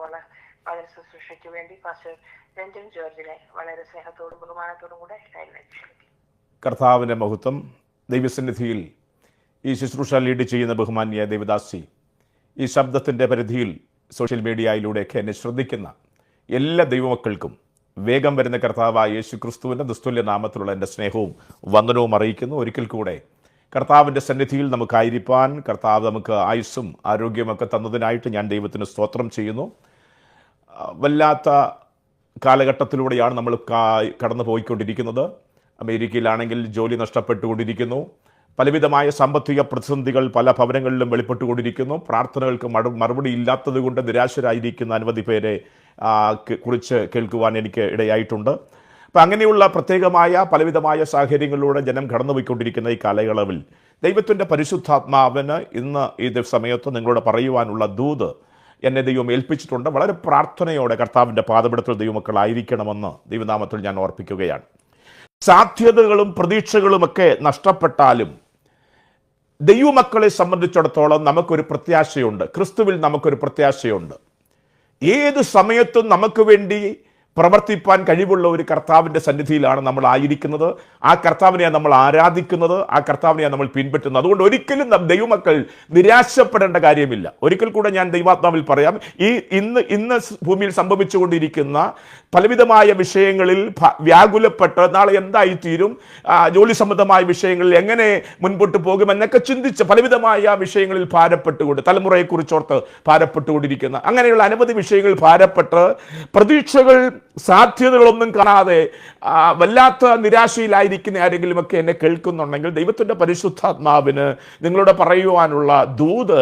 തുടർന്നുള്ള വചന ശുശ്രൂഷയ്ക്ക് വേണ്ടി പാസ്റ്റർ രഞ്ജൻ ജോർജിനെ വളരെ സ്നേഹത്തോടും ബഹുമാനത്തോടും കൂടെ ക്ഷണിക്കും. കർത്താവിൻ്റെ മഹത്വം. ദൈവസന്നിധിയിൽ ഈ ശുശ്രൂഷ ലീഡ് ചെയ്യുന്ന ബഹുമാന്യ ദേവദാസി, ഈ ശബ്ദത്തിൻ്റെ പരിധിയിൽ സോഷ്യൽ മീഡിയയിലൂടെയൊക്കെ എന്നെ ശ്രദ്ധിക്കുന്ന എല്ലാ ദൈവമക്കൾക്കും വേഗം വരുന്ന കർത്താവായ യേശു ക്രിസ്തുവിൻ്റെ നിസ്തുല്യ നാമത്തിലുള്ള എൻ്റെ സ്നേഹവും വന്ദനവും അറിയിക്കുന്നു. ഒരിക്കൽ കൂടെ കർത്താവിൻ്റെ സന്നിധിയിൽ നമുക്കായിരിക്കാൻ കർത്താവ് നമുക്ക് ആയുസ്സും ആരോഗ്യമൊക്കെ തന്നതിനായിട്ട് ഞാൻ ദൈവത്തിന് സ്തോത്രം ചെയ്യുന്നു. വല്ലാത്ത കാലഘട്ടത്തിലൂടെയാണ് നമ്മൾ കടന്നു പോയിക്കൊണ്ടിരിക്കുന്നത്. അമേരിക്കയിലാണെങ്കിൽ ജോലി നഷ്ടപ്പെട്ടുകൊണ്ടിരിക്കുന്നു. പലവിധമായ സാമ്പത്തിക പ്രതിസന്ധികൾ പല ഭവനങ്ങളിലും വെളിപ്പെട്ടുകൊണ്ടിരിക്കുന്നു. പ്രാർത്ഥനകൾക്ക് മറുപടി ഇല്ലാത്തത് കൊണ്ട് നിരാശരായിരിക്കുന്ന അനവധി പേരെ കുറിച്ച് കേൾക്കുവാൻ എനിക്ക് ഇടയായിട്ടുണ്ട്. അപ്പം അങ്ങനെയുള്ള പ്രത്യേകമായ പലവിധമായ സാഹചര്യങ്ങളിലൂടെ ജനം കടന്നുപോയിക്കൊണ്ടിരിക്കുന്ന ഈ കാലയളവിൽ ദൈവത്തിൻ്റെ പരിശുദ്ധാത്മാവിന് ഇന്ന് ഈ സമയത്ത് നിങ്ങളോട് പറയുവാനുള്ള ദൂത് എന്നെ ദൈവം ഏൽപ്പിച്ചിട്ടുണ്ട്. വളരെ പ്രാർത്ഥനയോടെ കർത്താവിൻ്റെ പാദപീഠത്തിൽ ദൈവമക്കളായിരിക്കണമെന്ന് ദൈവനാമത്തിൽ ഞാൻ ഓർപ്പിക്കുകയാണ്. സാധ്യതകളും പ്രതീക്ഷകളുമൊക്കെ നഷ്ടപ്പെട്ടാലും ദൈവമക്കളെ സംബന്ധിച്ചിടത്തോളം നമുക്കൊരു പ്രത്യാശയുണ്ട്. ക്രിസ്തുവിൽ നമുക്കൊരു പ്രത്യാശയുണ്ട്. ഏത് സമയത്തും നമുക്ക് വേണ്ടി പ്രവർത്തിപ്പാൻ കഴിവുള്ള ഒരു കർത്താവിൻ്റെ സന്നിധിയിലാണ് നമ്മൾ ആയിരിക്കുന്നത്. ആ കർത്താവിനെയാണ് നമ്മൾ ആരാധിക്കുന്നത്, ആ കർത്താവിനെയാണ് നമ്മൾ പിൻപറ്റുന്നത്. അതുകൊണ്ട് ഒരിക്കലും ദൈവമക്കൾ നിരാശപ്പെടേണ്ട കാര്യമില്ല. ഒരിക്കൽ കൂടെ ഞാൻ ദൈവാത്മാവിൽ പറയാം, ഇന്ന് ഭൂമിയിൽ സംഭവിച്ചുകൊണ്ടിരിക്കുന്ന പലവിധമായ വിഷയങ്ങളിൽ വ്യാകുലപ്പെട്ട് നാളെ എന്തായിത്തീരും, ജോലി സംബന്ധമായ വിഷയങ്ങളിൽ എങ്ങനെ മുൻപോട്ട് പോകുമെന്നൊക്കെ ചിന്തിച്ച് പലവിധമായ വിഷയങ്ങളിൽ ഭാരപ്പെട്ടുകൊണ്ട്, തലമുറയെക്കുറിച്ചോർത്ത് ഭാരപ്പെട്ടുകൊണ്ടിരിക്കുന്ന അങ്ങനെയുള്ള അനവധി വിഷയങ്ങളിൽ ഭാരപ്പെട്ട് പ്രതീക്ഷകൾ സാധ്യതകളൊന്നും കാണാതെ വല്ലാത്ത നിരാശയിലായിരിക്കുന്ന ആരെങ്കിലുമൊക്കെ എന്നെ കേൾക്കുന്നുണ്ടെങ്കിൽ ദൈവത്തിൻ്റെ പരിശുദ്ധാത്മാവിന് നിങ്ങളോട് പറയുവാനുള്ള ദൂത്,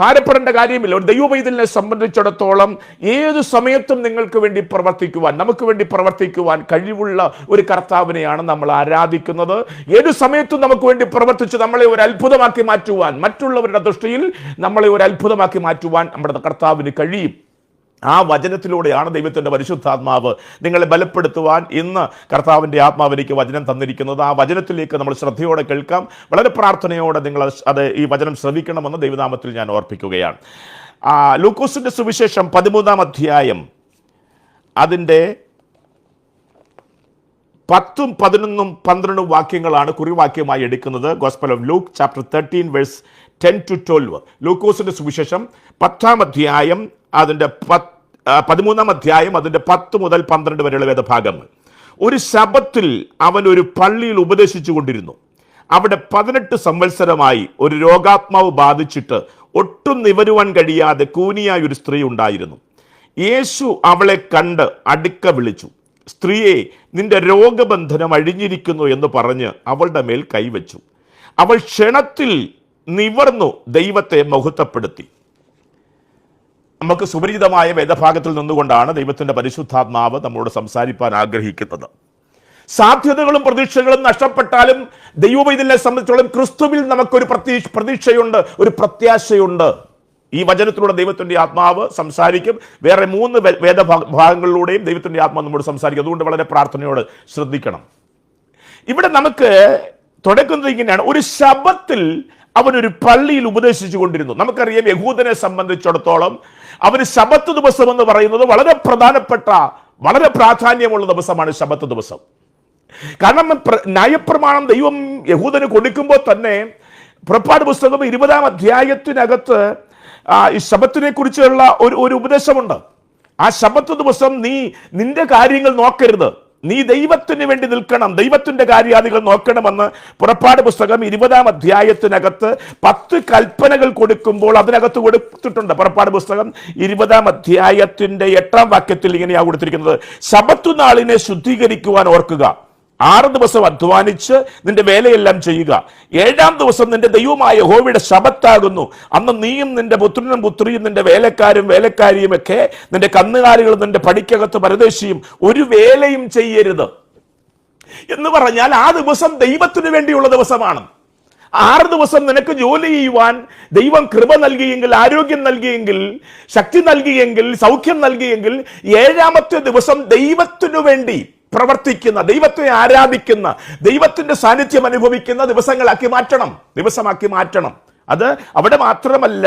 ഭാരപ്പെടേണ്ട കാര്യമില്ല. ഒരു ദൈവപൈതലിനെ സംബന്ധിച്ചിടത്തോളം ഏത് സമയത്തും നിങ്ങൾക്ക് വേണ്ടി പ്രവർത്തിക്കുവാൻ, നമുക്ക് വേണ്ടി പ്രവർത്തിക്കുവാൻ കഴിവുള്ള ഒരു കർത്താവിനെയാണ് നമ്മൾ ആരാധിക്കുന്നത്. ഏത് സമയത്തും നമുക്ക് വേണ്ടി പ്രവർത്തിച്ച് നമ്മളെ ഒരു അത്ഭുതമാക്കി മാറ്റുവാൻ, മറ്റുള്ളവരുടെ ദൃഷ്ടിയിൽ നമ്മളെ ഒരു അത്ഭുതമാക്കി മാറ്റുവാൻ നമ്മുടെ കർത്താവിന് കഴിയും. ആ വചനത്തിലൂടെയാണ് ദൈവത്തിൻ്റെ പരിശുദ്ധാത്മാവ് നിങ്ങളെ ബലപ്പെടുത്തുവാൻ ഇന്ന് കർത്താവിൻ്റെ ആത്മാവിലേക്ക് വചനം തന്നിരിക്കുന്നത്. ആ വചനത്തിലേക്ക് നമ്മൾ ശ്രദ്ധയോടെ കേൾക്കാം. വളരെ പ്രാർത്ഥനയോടെ നിങ്ങൾ ഈ വചനം ശ്രവിക്കണമെന്ന് ദൈവനാമത്തിൽ ഞാൻ ഓർപ്പിക്കുകയാണ്. ലൂക്കോസിൻ്റെ സുവിശേഷം 13-ാം അധ്യായം അതിൻ്റെ 10, 11, 12 വാക്യങ്ങളാണ് കുറിവാക്യമായി എടുക്കുന്നത്. Gospel of Luke chapter 13 verse 10 to 12. ലൂക്കോസിൻ്റെ സുവിശേഷം 10-ാം അധ്യായം അതിൻ്റെ 13-ാം അധ്യായം അതിൻ്റെ 10 മുതൽ 12 വരെയുള്ള വേദഭാഗങ്ങൾ. ഒരു ശബത്തിൽ അവൻ ഒരു പള്ളിയിൽ ഉപദേശിച്ചു കൊണ്ടിരുന്നു. അവിടെ 18 സംവത്സരമായി ഒരു രോഗാത്മാവ് ബാധിച്ചിട്ട് ഒട്ടും നിവരുവാൻ കഴിയാതെ കൂനിയായ ഒരു സ്ത്രീ ഉണ്ടായിരുന്നു. യേശു അവളെ കണ്ട് അടുക്ക വിളിച്ചു, സ്ത്രീയെ, നിന്റെ രോഗബന്ധനം അഴിഞ്ഞിരിക്കുന്നു എന്ന് പറഞ്ഞ് അവളുടെ മേൽ കൈവച്ചു. അവൾ ക്ഷണത്തിൽ നിവർന്നു ദൈവത്തെ മഹത്വപ്പെടുത്തി. നമുക്ക് സുപരിചിതമായ വേദഭാഗത്തിൽ നിന്നുകൊണ്ടാണ് ദൈവത്തിൻ്റെ പരിശുദ്ധാത്മാവ് നമ്മോട് സംസാരിപ്പാൻ ആഗ്രഹിക്കുന്നത്. സാധ്യതകളും പ്രതീക്ഷകളും നഷ്ടപ്പെട്ടാലും ദൈവപൈതലിനെ സംബന്ധിച്ചോളം ക്രിസ്തുവിൽ നമുക്കൊരു പ്രതീക്ഷയുണ്ട്, ഒരു പ്രത്യാശയുണ്ട്. ഈ വചനത്തിലൂടെ ദൈവത്തിൻ്റെ ആത്മാവ് സംസാരിക്കും. വേറെ 3 വേദഭാഗങ്ങളിലൂടെയും ദൈവത്തിൻ്റെ ആത്മാവ് നമ്മോട് സംസാരിക്കും. അതുകൊണ്ട് വളരെ പ്രാർത്ഥനയോട് ശ്രദ്ധിക്കണം. ഇവിടെ നമുക്ക് തുടക്കുന്നത് ഇങ്ങനെയാണ്. ഒരു ശബത്തിൽ അവനൊരു പള്ളിയിൽ ഉപദേശിച്ചു കൊണ്ടിരുന്നു. നമുക്കറിയാം, യഹൂദനെ സംബന്ധിച്ചിടത്തോളം അവന് ശബത്ത് ദിവസം എന്ന് പറയുന്നത് വളരെ പ്രധാനപ്പെട്ട, വളരെ പ്രാധാന്യമുള്ള ദിവസമാണ് ശബത്ത് ദിവസം. കാരണം ന്യായപ്രമാണം ദൈവം യഹൂദന് കൊടുക്കുമ്പോൾ തന്നെ പുറപ്പാട് പുസ്തകം 20-ാം അധ്യായത്തിനകത്ത് ഈ ശബത്തിനെ കുറിച്ചുള്ള ഒരു ഉപദേശമുണ്ട്. ആ ശബത്ത് ദിവസം നീ നിന്റെ കാര്യങ്ങൾ നോക്കരുത്, നീ ദൈവത്തിന് വേണ്ടി നിൽക്കണം, ദൈവത്തിന്റെ കാര്യാദികൾ നോക്കണമെന്ന് പുറപ്പാട് പുസ്തകം 20-ാം അധ്യായത്തിനകത്ത് 10 കൽപ്പനകൾ കൊടുക്കുമ്പോൾ അതിനകത്ത് കൊടുത്തിട്ടുണ്ട്. പുറപ്പാട് പുസ്തകം 20-ാം അധ്യായത്തിന്റെ 8-ാം വാക്യത്തിൽ ഇങ്ങനെയാണ് കൊടുത്തിരിക്കുന്നത്, ശബത്ത് നാളിനെ ശുദ്ധീകരിക്കുവാൻ ഓർക്കുക, 6 ദിവസം അധ്വാനിച്ച് നിന്റെ വേലയെല്ലാം ചെയ്യുക, 7-ാം ദിവസം നിന്റെ ദൈവമായ യഹോവയുടെ ശബത്താകുന്നു, അന്ന് നീയും നിന്റെ പുത്രനും പുത്രിയും നിന്റെ വേലക്കാരും വേലക്കാരിയും ഒക്കെ നിന്റെ കന്നുകാലികളും നിന്റെ പടിക്കകത്ത് പരദേശിയും ഒരു വേലയും ചെയ്യരുത് എന്ന് പറഞ്ഞാൽ ആ ദിവസം ദൈവത്തിന് വേണ്ടിയുള്ള ദിവസമാണ്. 6 ദിവസം നിനക്ക് ജോലി ചെയ്യുവാൻ ദൈവം കൃപ നൽകിയെങ്കിൽ, ആരോഗ്യം നൽകിയെങ്കിൽ, ശക്തി നൽകിയെങ്കിൽ, സൗഖ്യം നൽകിയെങ്കിൽ 7-ാമത്തെ ദിവസം ദൈവത്തിനു വേണ്ടി പ്രവർത്തിക്കുന്ന, ദൈവത്തെ ആരാധിക്കുന്ന, ദൈവത്തിന്റെ സാന്നിധ്യം അനുഭവിക്കുന്ന ദിവസമാക്കി മാറ്റണം. അത് അവിടെ മാത്രമല്ല,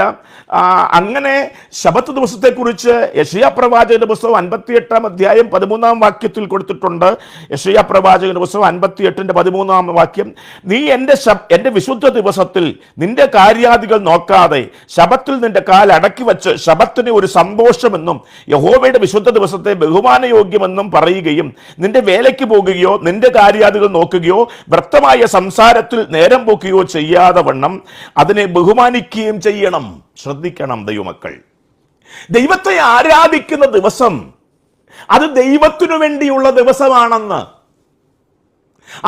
അങ്ങനെ ശബത്ത് ദിവസത്തെക്കുറിച്ച് യെശയ്യാ പ്രവാചകന്റെ പുസ്തകം 58 അധ്യായം 13 വാക്യത്തിൽ കൊടുത്തിട്ടുണ്ട്. യെശയ്യാ പ്രവാചകന്റെ പുസ്തകം 58:13 നീ എൻ്റെ വിശുദ്ധ ദിവസത്തിൽ നിന്റെ കാര്യാദികൾ നോക്കാതെ ശബത്തിൽ നിന്റെ കാൽ അടക്കി വച്ച് ശബത്തിനെ ഒരു സന്തോഷമെന്നും യഹോവയുടെ വിശുദ്ധ ദിവസത്തെ ബഹുമാനയോഗ്യമെന്നും പറയുകയും നിന്റെ വേലയ്ക്ക് പോകുകയോ നിന്റെ കാര്യാദികൾ നോക്കുകയോ വ്യർത്ഥമായ സംസാരത്തിൽ നേരം പോക്കുകയോ ചെയ്യാതെ വണ്ണം അതിനെ ബഹുമാനിക്കുകയും ചെയ്യണം. ശ്രദ്ധിക്കണം ദൈവമക്കൾ, ദൈവത്തെ ആരാധിക്കുന്ന ദിവസം അത് ദൈവത്തിനു വേണ്ടിയുള്ള ദിവസമാണെന്ന്.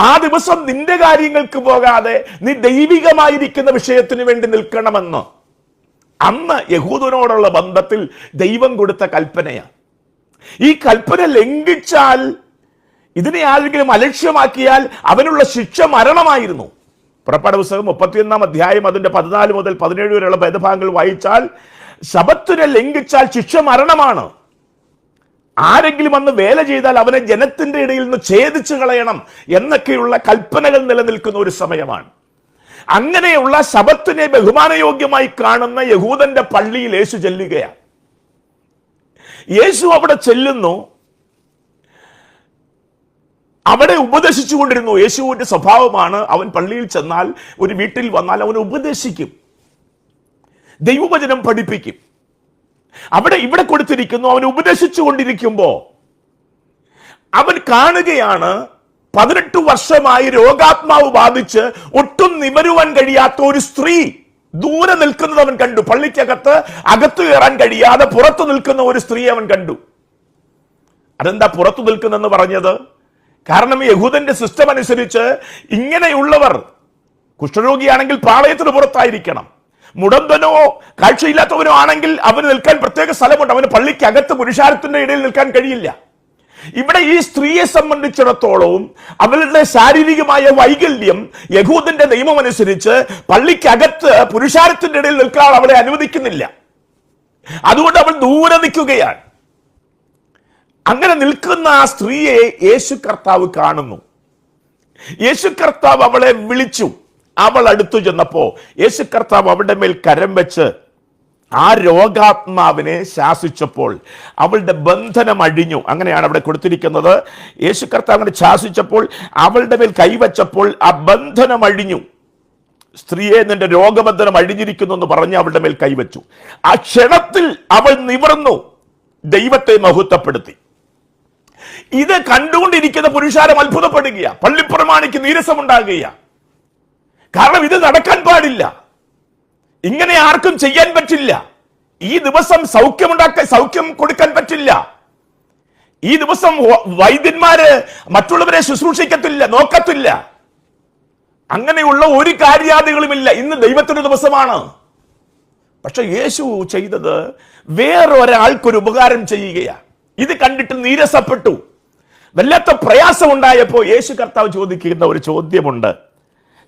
ആ ദിവസം നിന്റെ കാര്യങ്ങൾക്ക് പോകാതെ നീ ദൈവികമായിരിക്കുന്ന വിഷയത്തിന് വേണ്ടി നിൽക്കണമെന്ന് അന്ന് യഹൂദനോടുള്ള ബന്ധത്തിൽ ദൈവം കൊടുത്ത കൽപ്പനയാണ്. ഈ കൽപ്പന ലംഘിച്ചാൽ, ഇതിനെ ആരെങ്കിലും അലക്ഷ്യമാക്കിയാൽ അവനുള്ള ശിക്ഷ മരണമായിരുന്നു. പുറപ്പാട് പുസ്തകം 31 അധ്യായം അതിന്റെ 14 മുതൽ 17 വരെയുള്ള ഭേദഭാഗങ്ങൾ വായിച്ചാൽ ശബത്തിനെ ലംഘിച്ചാൽ ശിക്ഷ മരണമാണ്. ആരെങ്കിലും അന്ന് വേല ചെയ്താൽ അവനെ ജനത്തിന്റെ ഇടയിൽ നിന്ന് ഛേദിച്ചു കളയണം എന്നൊക്കെയുള്ള കൽപ്പനകൾ നിലനിൽക്കുന്ന ഒരു സമയമാണ്. അങ്ങനെയുള്ള ശബത്തിനെ ബഹുമാനയോഗ്യമായി കാണുന്ന യഹൂദന്റെ പള്ളിയിൽ യേശു ചെല്ലുകയാണ്. യേശു അവിടെ ചെല്ലുന്നു, അവിടെ ഉപദേശിച്ചുകൊണ്ടിരുന്നു. യേശുവിന്റെ സ്വഭാവമാണ്, അവൻ പള്ളിയിൽ ചെന്നാൽ, ഒരു വീട്ടിൽ വന്നാൽ അവൻ ഉപദേശിക്കും, ദൈവവചനം പഠിപ്പിക്കും. ഇവിടെ കൊടുത്തിരിക്കുന്നു, അവൻ ഉപദേശിച്ചു കൊണ്ടിരിക്കുമ്പോ അവൻ കാണുകയാണ് 18 വർഷമായി രോഗാത്മാവ് ബാധിച്ച് ഒട്ടും നിവരുവാൻ കഴിയാത്ത ഒരു സ്ത്രീ ദൂരെ നിൽക്കുന്നത് അവൻ കണ്ടു. പള്ളിക്കകത്ത് അകത്തു കയറാൻ കഴിയാതെ പുറത്തു നിൽക്കുന്ന ഒരു സ്ത്രീ അവൻ കണ്ടു. അതെന്താ പുറത്തു നിൽക്കുന്നെന്ന് പറഞ്ഞത്? കാരണം യഹൂദന്റെ സിസ്റ്റം അനുസരിച്ച് ഇങ്ങനെയുള്ളവർ, കുഷ്ഠരോഗിയാണെങ്കിൽ പാളയത്തിന് പുറത്തായിരിക്കണം, മുടന്തനോ കാഴ്ചയില്ലാത്തവനോ ആണെങ്കിൽ അവന് നിൽക്കാൻ പ്രത്യേക സ്ഥലമുണ്ട്. അവന് പള്ളിക്കകത്ത് പുരുഷാരത്തിന്റെ ഇടയിൽ നിൽക്കാൻ കഴിയില്ല. ഇവിടെ ഈ സ്ത്രീയെ സംബന്ധിച്ചിടത്തോളം അവളുടെ ശാരീരികമായ വൈകല്യം യഹൂദന്റെ നിയമം അനുസരിച്ച് പള്ളിക്കകത്ത് പുരുഷാരത്തിന്റെ ഇടയിൽ നിൽക്കാൻ അവളെ അനുവദിക്കുന്നില്ല. അതുകൊണ്ട് അവൾ ദൂരെ നിൽക്കുകയാണ്. അങ്ങനെ നിൽക്കുന്ന ആ സ്ത്രീയെ യേശു കർത്താവ് കാണുന്നു. യേശു കർത്താവ് അവളെ വിളിച്ചു. അവൾ അടുത്തു ചെന്നപ്പോ യേശു കർത്താവ് അവളുടെ മേൽ കരം വെച്ച് ആ രോഗാത്മാവിനെ ശാസിച്ചപ്പോൾ അവളുടെ ബന്ധനം അഴിഞ്ഞു. അങ്ങനെയാണ് അവിടെ കൊടുത്തിരിക്കുന്നത്. യേശു കർത്താവ് അങ്ങനെ ശാസിച്ചപ്പോൾ അവളുടെ മേൽ കൈവച്ചപ്പോൾ ആ ബന്ധനം അഴിഞ്ഞു. സ്ത്രീയെ, നിന്റെ രോഗബന്ധനം അഴിഞ്ഞിരിക്കുന്നു എന്ന് പറഞ്ഞ് അവളുടെ മേൽ കൈവച്ചു. ആ ക്ഷണത്തിൽ അവൾ നിവർന്നു, ദൈവത്തെ മഹത്വപ്പെടുത്തി. ഇത് കണ്ടുകൊണ്ടിരിക്കുന്ന പുരുഷാരം അത്ഭുതപ്പെടുകയാ, പള്ളിപ്രമാണിക്ക് നീരസമുണ്ടാകുകയാ. കാരണം ഇത് നടക്കാൻ പാടില്ല, ഇങ്ങനെ ആർക്കും ചെയ്യാൻ പറ്റില്ല. ഈ ദിവസം സൗഖ്യം കൊടുക്കാൻ പറ്റില്ല. ഈ ദിവസം വൈദ്യന്മാര് മറ്റുള്ളവരെ ശുശ്രൂഷിക്കത്തില്ല, നോക്കത്തില്ല. അങ്ങനെയുള്ള ഒരു കാര്യാദികളുമില്ല. ഇന്ന് ദൈവത്തിന്റെ ദിവസമാണ്. പക്ഷെ യേശു ചെയ്തത് വേറൊരാൾക്കൊരു ഉപകാരം ചെയ്യുകയാണ്. ഇത് കണ്ടിട്ട് നീരസപ്പെട്ടു, വല്ലാത്ത പ്രയാസം ഉണ്ടായപ്പോ യേശു കർത്താവ് ചോദിക്കുന്ന ഒരു ചോദ്യമുണ്ട്.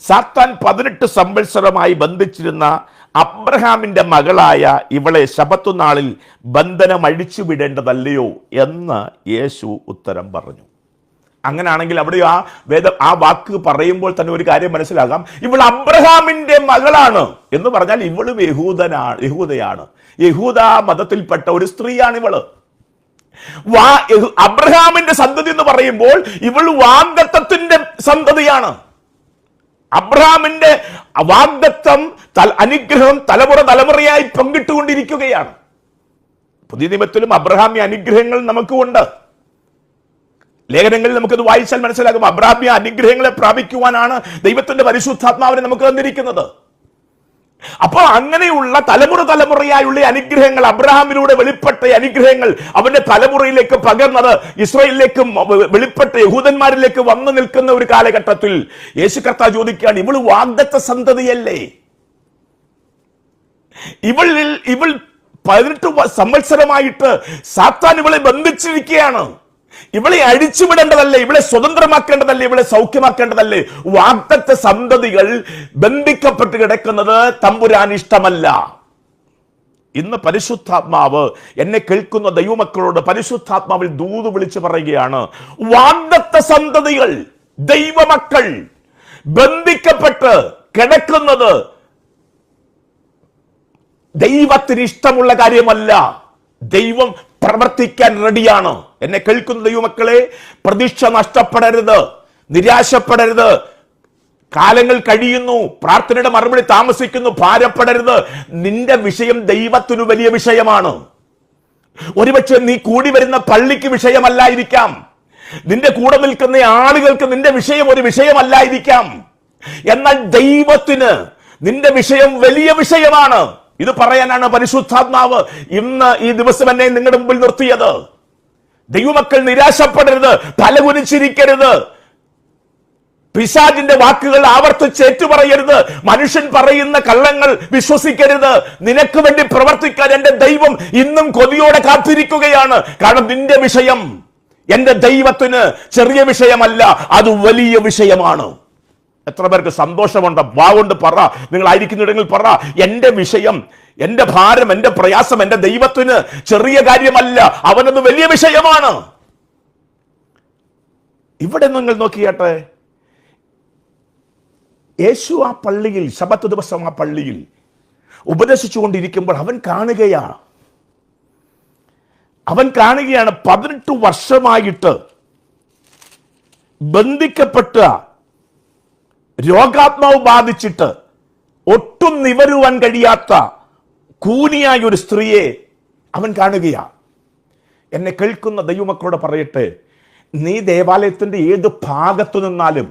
സാത്താൻ 18 സംവത്സരമായി ബന്ധിച്ചിരുന്ന അബ്രഹാമിന്റെ മകളായ ഇവളെ ശബത്ത് നാളിൽ ബന്ധനം അഴിച്ചു വിടേണ്ടതല്ലയോ എന്ന് യേശു ഉത്തരം പറഞ്ഞു. അങ്ങനെയാണെങ്കിൽ അവിടെ ആ വാക്ക് പറയുമ്പോൾ തന്നെ ഒരു കാര്യം മനസ്സിലാകാം. ഇവൾ അബ്രഹാമിന്റെ മകളാണ് എന്ന് പറഞ്ഞാൽ ഇവളും യഹൂദയാണ്, യഹൂദ മതത്തിൽപ്പെട്ട ഒരു സ്ത്രീയാണ് ഇവള്. അബ്രഹാമിന്റെ സന്തതി എന്ന് പറയുമ്പോൾ ഇവൾ വാഗ്ദത്തത്തിന്റെ സന്തതിയാണ്. അബ്രഹാമിന്റെ വാഗ്ദത്തം, അനുഗ്രഹം തലമുറയായി പങ്കിട്ടുകൊണ്ടിരിക്കുകയാണ്. പുതിയ നിയമത്തിലും അബ്രഹാമ്യ അനുഗ്രഹങ്ങൾ നമുക്കുണ്ട്. ലേഖനങ്ങളിൽ നമുക്കത് വായിച്ചാൽ മനസ്സിലാകും. അബ്രഹാമ്യ അനുഗ്രഹങ്ങളെ പ്രാപിക്കുവാനാണ് ദൈവത്തിന്റെ പരിശുദ്ധാത്മാവിനെ നമുക്ക് തന്നിരിക്കുന്നത്. അപ്പോൾ അങ്ങനെയുള്ള തലമുറയായുള്ള അനുഗ്രഹങ്ങൾ, അബ്രഹാമിലൂടെ വെളിപ്പെട്ട അനുഗ്രഹങ്ങൾ അവന്റെ തലമുറയിലേക്ക് പകർന്നത് ഇസ്രായേലിലേക്ക് വെളിപ്പെട്ട യഹൂദന്മാരിലേക്ക് വന്നു നിൽക്കുന്ന ഒരു കാലഘട്ടത്തിൽ യേശു കർത്താവ് ചോദിക്കുകയാണ്, ഇവൾ വാഗ്ദത്ത സന്തതിയല്ലേ? ഇവൾ 18 സംവത്സരമായിട്ട് സാത്താൻ ഇവളെ ബന്ധിച്ചിരിക്കുകയാണ്. ഇവളെ അഴിച്ചുവിടേണ്ടതല്ലേ? ഇവളെ സ്വതന്ത്രമാക്കേണ്ടതല്ലേ? ഇവളെ സൗഖ്യമാക്കേണ്ടതല്ലേ? വാഗ്ദത്ത സന്തതികൾ ബന്ധിക്കപ്പെട്ട് കിടക്കുന്നത് തമ്പുരാൻ ഇഷ്ടമല്ല. ഇന്ന് പരിശുദ്ധാത്മാവ് എന്നെ കേൾക്കുന്ന ദൈവമക്കളോട് പരിശുദ്ധാത്മാവിൽ ദൂത് വിളിച്ചു പറയുകയാണ്, വാഗ്ദത്ത സന്തതികൾ, ദൈവമക്കൾ ബന്ധിക്കപ്പെട്ട് കിടക്കുന്നത് ദൈവത്തിന് ഇഷ്ടമുള്ള കാര്യമല്ല. ദൈവം പ്രവർത്തിക്കാൻ റെഡിയാണ്. എന്നെ കേൾക്കുന്ന ദൈവമക്കളെ, പ്രതീക്ഷ നഷ്ടപ്പെടരുത്, നിരാശപ്പെടരുത്. കാലങ്ങൾ കഴിയുന്നു, പ്രാർത്ഥനയുടെ മറുപടി താമസിക്കുന്നു, ഭാരപ്പെടരുത്. നിന്റെ വിഷയം ദൈവത്തിനു വലിയ വിഷയമാണ്. ഒരുപക്ഷെ നീ കൂടി വരുന്ന പള്ളിക്ക് വിഷയമല്ലായിരിക്കാം, നിന്റെ കൂടെ നിൽക്കുന്ന ആളുകൾക്ക് നിന്റെ വിഷയം ഒരു വിഷയമല്ലായിരിക്കാം. എന്നാൽ ദൈവത്തിന് നിന്റെ വിഷയം വലിയ വിഷയമാണ്. ഇത് പറയാനാണ് പരിശുദ്ധാത്മാവ് ഇന്ന് ഈ ദിവസം എന്നെ നിങ്ങളുടെ മുമ്പിൽ നിർത്തിയത്. ദൈവമക്കൾ നിരാശപ്പെടരുത്, തലകുനിച്ചിരിക്കരുത്, പിശാചിന്റെ വാക്കുകൾ ആവർത്തിച്ച് ഏറ്റുപറയരുത്, മനുഷ്യൻ പറയുന്ന കള്ളങ്ങൾ വിശ്വസിക്കരുത്. നിനക്ക് വേണ്ടി പ്രവർത്തിക്കാൻ എന്റെ ദൈവം ഇന്നും കൊതിയോടെ കാത്തിരിക്കുകയാണ്. കാരണം നിന്റെ വിഷയം എന്റെ ദൈവത്തിന് ചെറിയ വിഷയമല്ല, അത് വലിയ വിഷയമാണ്. എത്ര പേർക്ക് സന്തോഷമുണ്ട്? വാവുകൊണ്ട് പറ, നിങ്ങളായിരിക്കുന്നിടങ്ങളിൽ പറ, എന്റെ വിഷയം, എന്റെ ഭാരം, എന്റെ പ്രയാസം എന്റെ ദൈവത്തിന് ചെറിയ കാര്യമല്ല, അവനത് വലിയ വിഷയമാണ്. ഇവിടെ നിങ്ങൾ നോക്കിയാട്ടെ, യേശു ആ പള്ളിയിൽ, ശബത്ത് ദിവസം ആ പള്ളിയിൽ ഉപദേശിച്ചുകൊണ്ടിരിക്കുമ്പോൾ അവൻ കാണുകയാണ് 18 വർഷമായിട്ട് ബന്ധിക്കപ്പെട്ട, രോഗാത്മാവ് ബാധിച്ചിട്ട് ഒട്ടും നിവരുവാൻ കഴിയാത്ത കൂനിയായ ഒരു സ്ത്രീയെ അവൻ കാണുകയാണ്. എന്നെ കേൾക്കുന്ന ദൈവമക്കളോട് പറയട്ടെ, നീ ദേവാലയത്തിന്റെ ഏത് ഭാഗത്തു നിന്നാലും,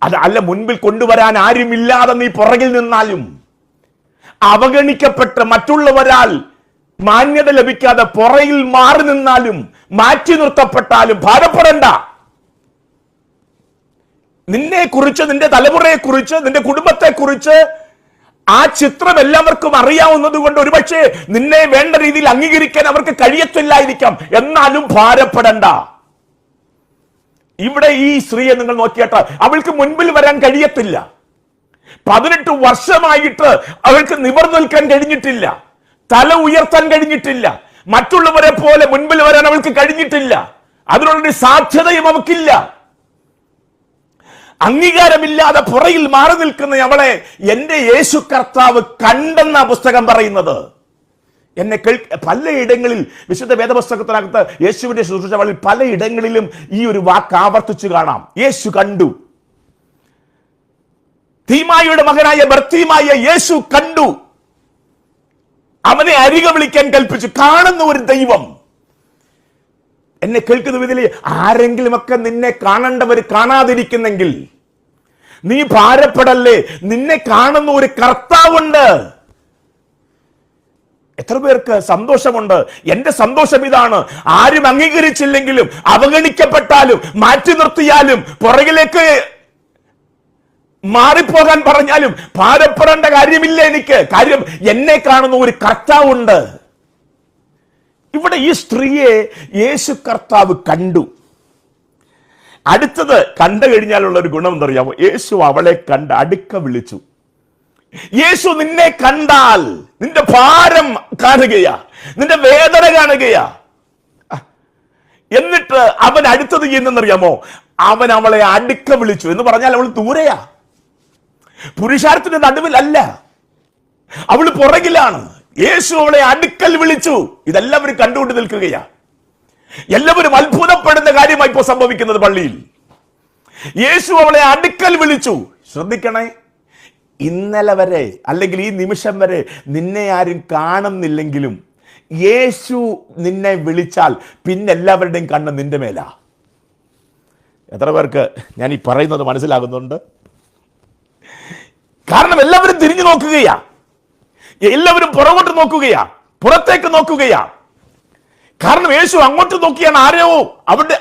അല്ല മുൻപിൽ കൊണ്ടുവരാൻ ആരുമില്ലാതെ നീ പുറകിൽ നിന്നാലും, അവഗണിക്കപ്പെട്ട് മറ്റുള്ളവരാൽ മാന്യത ലഭിക്കാതെ പുറകിൽ മാറി നിന്നാലും, മാറ്റി നിർത്തപ്പെട്ടാലും ഭാരപ്പെടണ്ട. നിന്നെ കുറിച്ച്, നിന്റെ തലമുറയെ കുറിച്ച്, നിന്റെ കുടുംബത്തെ കുറിച്ച് ആ ചിത്രം എല്ലാവർക്കും അറിയാവുന്നത് കൊണ്ട് ഒരുപക്ഷെ നിന്നെ വേണ്ട രീതിയിൽ അംഗീകരിക്കാൻ അവർക്ക് കഴിയത്തില്ലായിരിക്കാം. എന്നാലും ഭാരപ്പെടണ്ട. ഇവിടെ ഈ സ്ത്രീയെ നിങ്ങൾ നോക്കിയാട്ട് അവൾക്ക് മുൻപിൽ വരാൻ കഴിയത്തില്ല. 18 വർഷമായിട്ട് അവൾക്ക് നിവർന്നു നിൽക്കാൻ കഴിഞ്ഞിട്ടില്ല, തല ഉയർത്താൻ കഴിഞ്ഞിട്ടില്ല, മറ്റുള്ളവരെ പോലെ മുൻപിൽ വരാൻ അവൾക്ക് കഴിഞ്ഞിട്ടില്ല. അതിനുള്ളൊരു സാധ്യതയും അവൾക്കില്ല. അംഗീകാരമില്ലാതെ പുറയിൽ മാറി നിൽക്കുന്ന അവളെ എന്റെ യേശു കർത്താവ് കണ്ടെന്ന പുസ്തകം പറയുന്നത്. എന്നെ പലയിടങ്ങളിൽ വിശുദ്ധ വേദപുസ്തകത്തിനകത്ത് യേശുവിന്റെ ശുശ്രൂഷകളിൽ പലയിടങ്ങളിലും ഈ ഒരു വാക്ക് ആവർത്തിച്ചു കാണാം. യേശു കണ്ടു. തീമായിയുടെ മകനായ ബർത്തീമായ യേശു കണ്ടു. അവനെ അരികെ വിളിക്കാൻ കൽപ്പിച്ചു. കാണുന്ന ഒരു ദൈവം. എന്നെ കേൾക്കുന്ന വിധത്തില് ആരെങ്കിലുമൊക്കെ നിന്നെ കാണേണ്ടവർ കാണാതിരിക്കുന്നെങ്കിൽ നീ ഭാരപ്പെടല്ലേ. നിന്നെ കാണുന്ന ഒരു കർത്താവുണ്ട്. എത്ര പേർക്ക് സന്തോഷമുണ്ട്? എന്റെ സന്തോഷം ഇതാണ്. ആരും അംഗീകരിച്ചില്ലെങ്കിലും, അവഗണിക്കപ്പെട്ടാലും, മാറ്റി നിർത്തിയാലും, പുറകിലേക്ക് മാറിപ്പോകാൻ പറഞ്ഞാലും ഭാരപ്പെടേണ്ട കാര്യമില്ല എനിക്ക്. കാര്യം എന്നെ കാണുന്ന ഒരു കർത്താവുണ്ട്. ഇവിടെ ഈ സ്ത്രീയെ യേശു കർത്താവ് കണ്ടു. അടുത്തത് കണ്ടു കഴിഞ്ഞാലുള്ള ഒരു ഗുണം എന്തറിയാമോ? യേശു അവളെ കണ്ട് അടുക്ക വിളിച്ചു. യേശു നിന്നെ കണ്ടാൽ നിന്റെ ഭാരം കാണുകയാ, നിന്റെ വേദന കാണുകയാ. എന്നിട്ട് അവൻ അടുത്തത് ചെയ്യുന്നറിയാമോ? അവൻ അവളെ അടുക്ക വിളിച്ചു. എന്ന് പറഞ്ഞാൽ അവൾ ദൂരെയാ, പുരുഷാരത്തിന്റെ നടുവിലല്ല, അവൾ പുറകിലാണ്. യേശു അവളെ അടുക്കൽ വിളിച്ചു. ഇതെല്ലാവരും കണ്ടുകൊണ്ട് നിൽക്കുകയാ. എല്ലാവരും അത്ഭുതപ്പെടുന്ന കാര്യമായി ഇപ്പോൾ സംഭവിക്കുന്നത് പള്ളിയിൽ. യേശു അവളെ അടുക്കൽ വിളിച്ചു. ശ്രദ്ധിക്കണേ, ഇന്നലെ വരെ അല്ലെങ്കിൽ ഈ നിമിഷം വരെ നിന്നെ ആരും കാണുന്നില്ലെങ്കിലും യേശു നിന്നെ വിളിച്ചാൽ പിന്നെ എല്ലാവരുടെയും കണ്ണ് നിന്റെ മേലാ. എത്ര പേർക്ക് ഞാൻ ഈ പറയുന്നത് മനസ്സിലാകുന്നുണ്ട്? കാരണം എല്ലാവരും തിരിഞ്ഞു നോക്കുകയാ, എല്ലാവരും പുറകോട്ട് നോക്കുകയാ, പുറത്തേക്ക് നോക്കുകയാ. കാരണം യേശു അങ്ങോട്ട് നോക്കിയാണ് ആരെയോ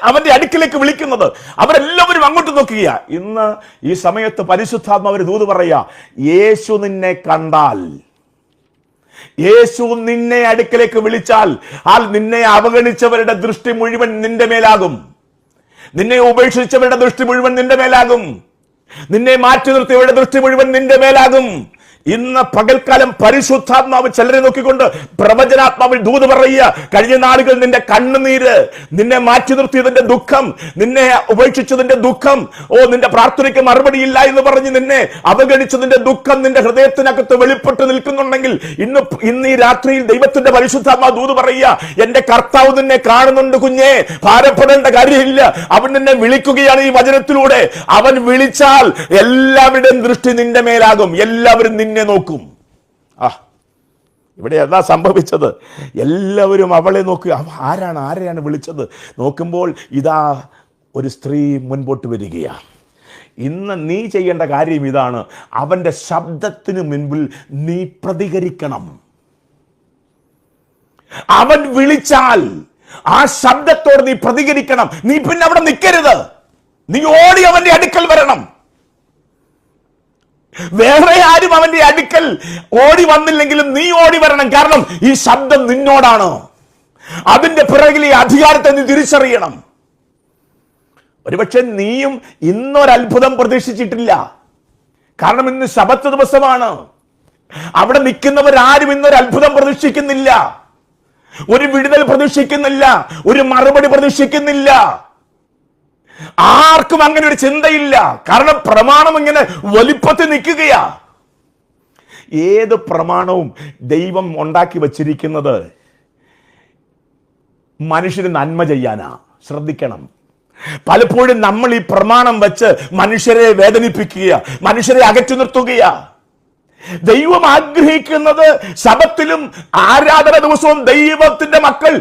അവന്റെ അടുക്കിലേക്ക് വിളിക്കുന്നത്. അവരെല്ലാവരും അങ്ങോട്ട് നോക്കുകയാ. ഇന്ന് ഈ സമയത്ത് പരിശുദ്ധാത്മാവ് ദൂത് പറയാ, യേശു നിന്നെ കണ്ടാൽ, യേശു നിന്നെ അടുക്കിലേക്ക് വിളിച്ചാൽ, നിന്നെ അവഗണിച്ചവരുടെ ദൃഷ്ടി മുഴുവൻ നിന്റെ മേലാകും. നിന്നെ ഉപേക്ഷിച്ചവരുടെ ദൃഷ്ടി മുഴുവൻ നിന്റെ മേലാകും. നിന്നെ മാറ്റി നിർത്തിയവരുടെ ദൃഷ്ടി മുഴുവൻ നിന്റെ മേലാകും. ഇന്ന് പകൽക്കാലം പരിശുദ്ധാത്മാവ് ചിലരെ നോക്കിക്കൊണ്ട് പ്രവചനാത്മാവിൽ ദൂത് പറയുക, കഴിഞ്ഞ നാളുകൾ നിന്റെ കണ്ണുനീര്, നിന്നെ മാറ്റി നിർത്തിയതിന്റെ ദുഃഖം, നിന്നെ ഉപേക്ഷിച്ചതിന്റെ ദുഃഖം, നിന്റെ പ്രാർത്ഥനയ്ക്ക് മറുപടിയില്ല എന്ന് പറഞ്ഞ് നിന്നെ അവഗണിച്ചതിന്റെ ദുഃഖം നിന്റെ ഹൃദയത്തിനകത്ത് വെളിപ്പെട്ട് നിൽക്കുന്നുണ്ടെങ്കിൽ ഇന്ന് ഈ രാത്രിയിൽ ദൈവത്തിന്റെ പരിശുദ്ധാത്മാവ് ദൂത് പറയുക, എന്റെ കർത്താവ് നിന്നെ കാണുന്നുണ്ട് കുഞ്ഞേ, ഭാരപ്പെടേണ്ട കാര്യമില്ല. അവൻ നിന്നെ വിളിക്കുകയാണ് ഈ വചനത്തിലൂടെ. അവൻ വിളിച്ചാൽ എല്ലാവരുടെയും ദൃഷ്ടി നിന്റെ മേലാകും, എല്ലാവരും നിന്നെ നോക്കും. ഇവിടെ എന്താ സംഭവിച്ചത്? എല്ലാവരും അവളെ നോക്കുക, ആരെയാണ് വിളിച്ചത്? നോക്കുമ്പോൾ ഇതാ ഒരു സ്ത്രീ മുൻപോട്ട് വരികയാണ്. ഇന്ന് നീ ചെയ്യേണ്ട കാര്യം ഇതാണ്, അവന്റെ ശബ്ദത്തിന് മുൻപിൽ നീ പ്രതികരിക്കണം. അവൻ വിളിച്ചാൽ ആ ശബ്ദത്തോട് നീ പ്രതികരിക്കണം. നീ പിന്നെ അവിടെ നിൽക്കരുത്, നീ ഓടി അവന്റെ അടുക്കൽ വരണം. വേറെ ആരും അവന്റെ അടുക്കൽ ഓടി വന്നില്ലെങ്കിലും നീ ഓടി വരണം. കാരണം ഈ ശബ്ദം നിന്നോടാണ്. അതിന്റെ പിറകിൽ ഈ അധികാരത്തെ നീ തിരിച്ചറിയണം. ഒരുപക്ഷെ നീയും ഇന്നൊരത്ഭുതം പ്രതീക്ഷിച്ചിട്ടില്ല. കാരണം ഇന്ന് ശബത്ത് ദിവസമാണ്. അവിടെ നിൽക്കുന്നവരാരും ഇന്നൊരു അത്ഭുതം പ്രതീക്ഷിക്കുന്നില്ല, ഒരു വിടുതൽ പ്രതീക്ഷിക്കുന്നില്ല, ഒരു മറുപടി പ്രതീക്ഷിക്കുന്നില്ല. ആർക്കും അങ്ങനെ ഒരു ചിന്തയില്ല. കാരണം പ്രമാണം ഇങ്ങനെ വലിപ്പത്തിൽ നിൽക്കുകയാ. ഏത് പ്രമാണവും ദൈവം ഉണ്ടാക്കി വച്ചിരിക്കുന്നത് മനുഷ്യന് നന്മ ചെയ്യാനാ. ശ്രദ്ധിക്കണം. പലപ്പോഴും നമ്മൾ ഈ പ്രമാണം വെച്ച് മനുഷ്യരെ വേദനിപ്പിക്കുക, മനുഷ്യരെ അകറ്റി നിർത്തുകയാ. ദൈവം ആഗ്രഹിക്കുന്നത് ശബത്തിലും ആരാധന ദിവസവും ദൈവത്തിന്റെ മക്കൾ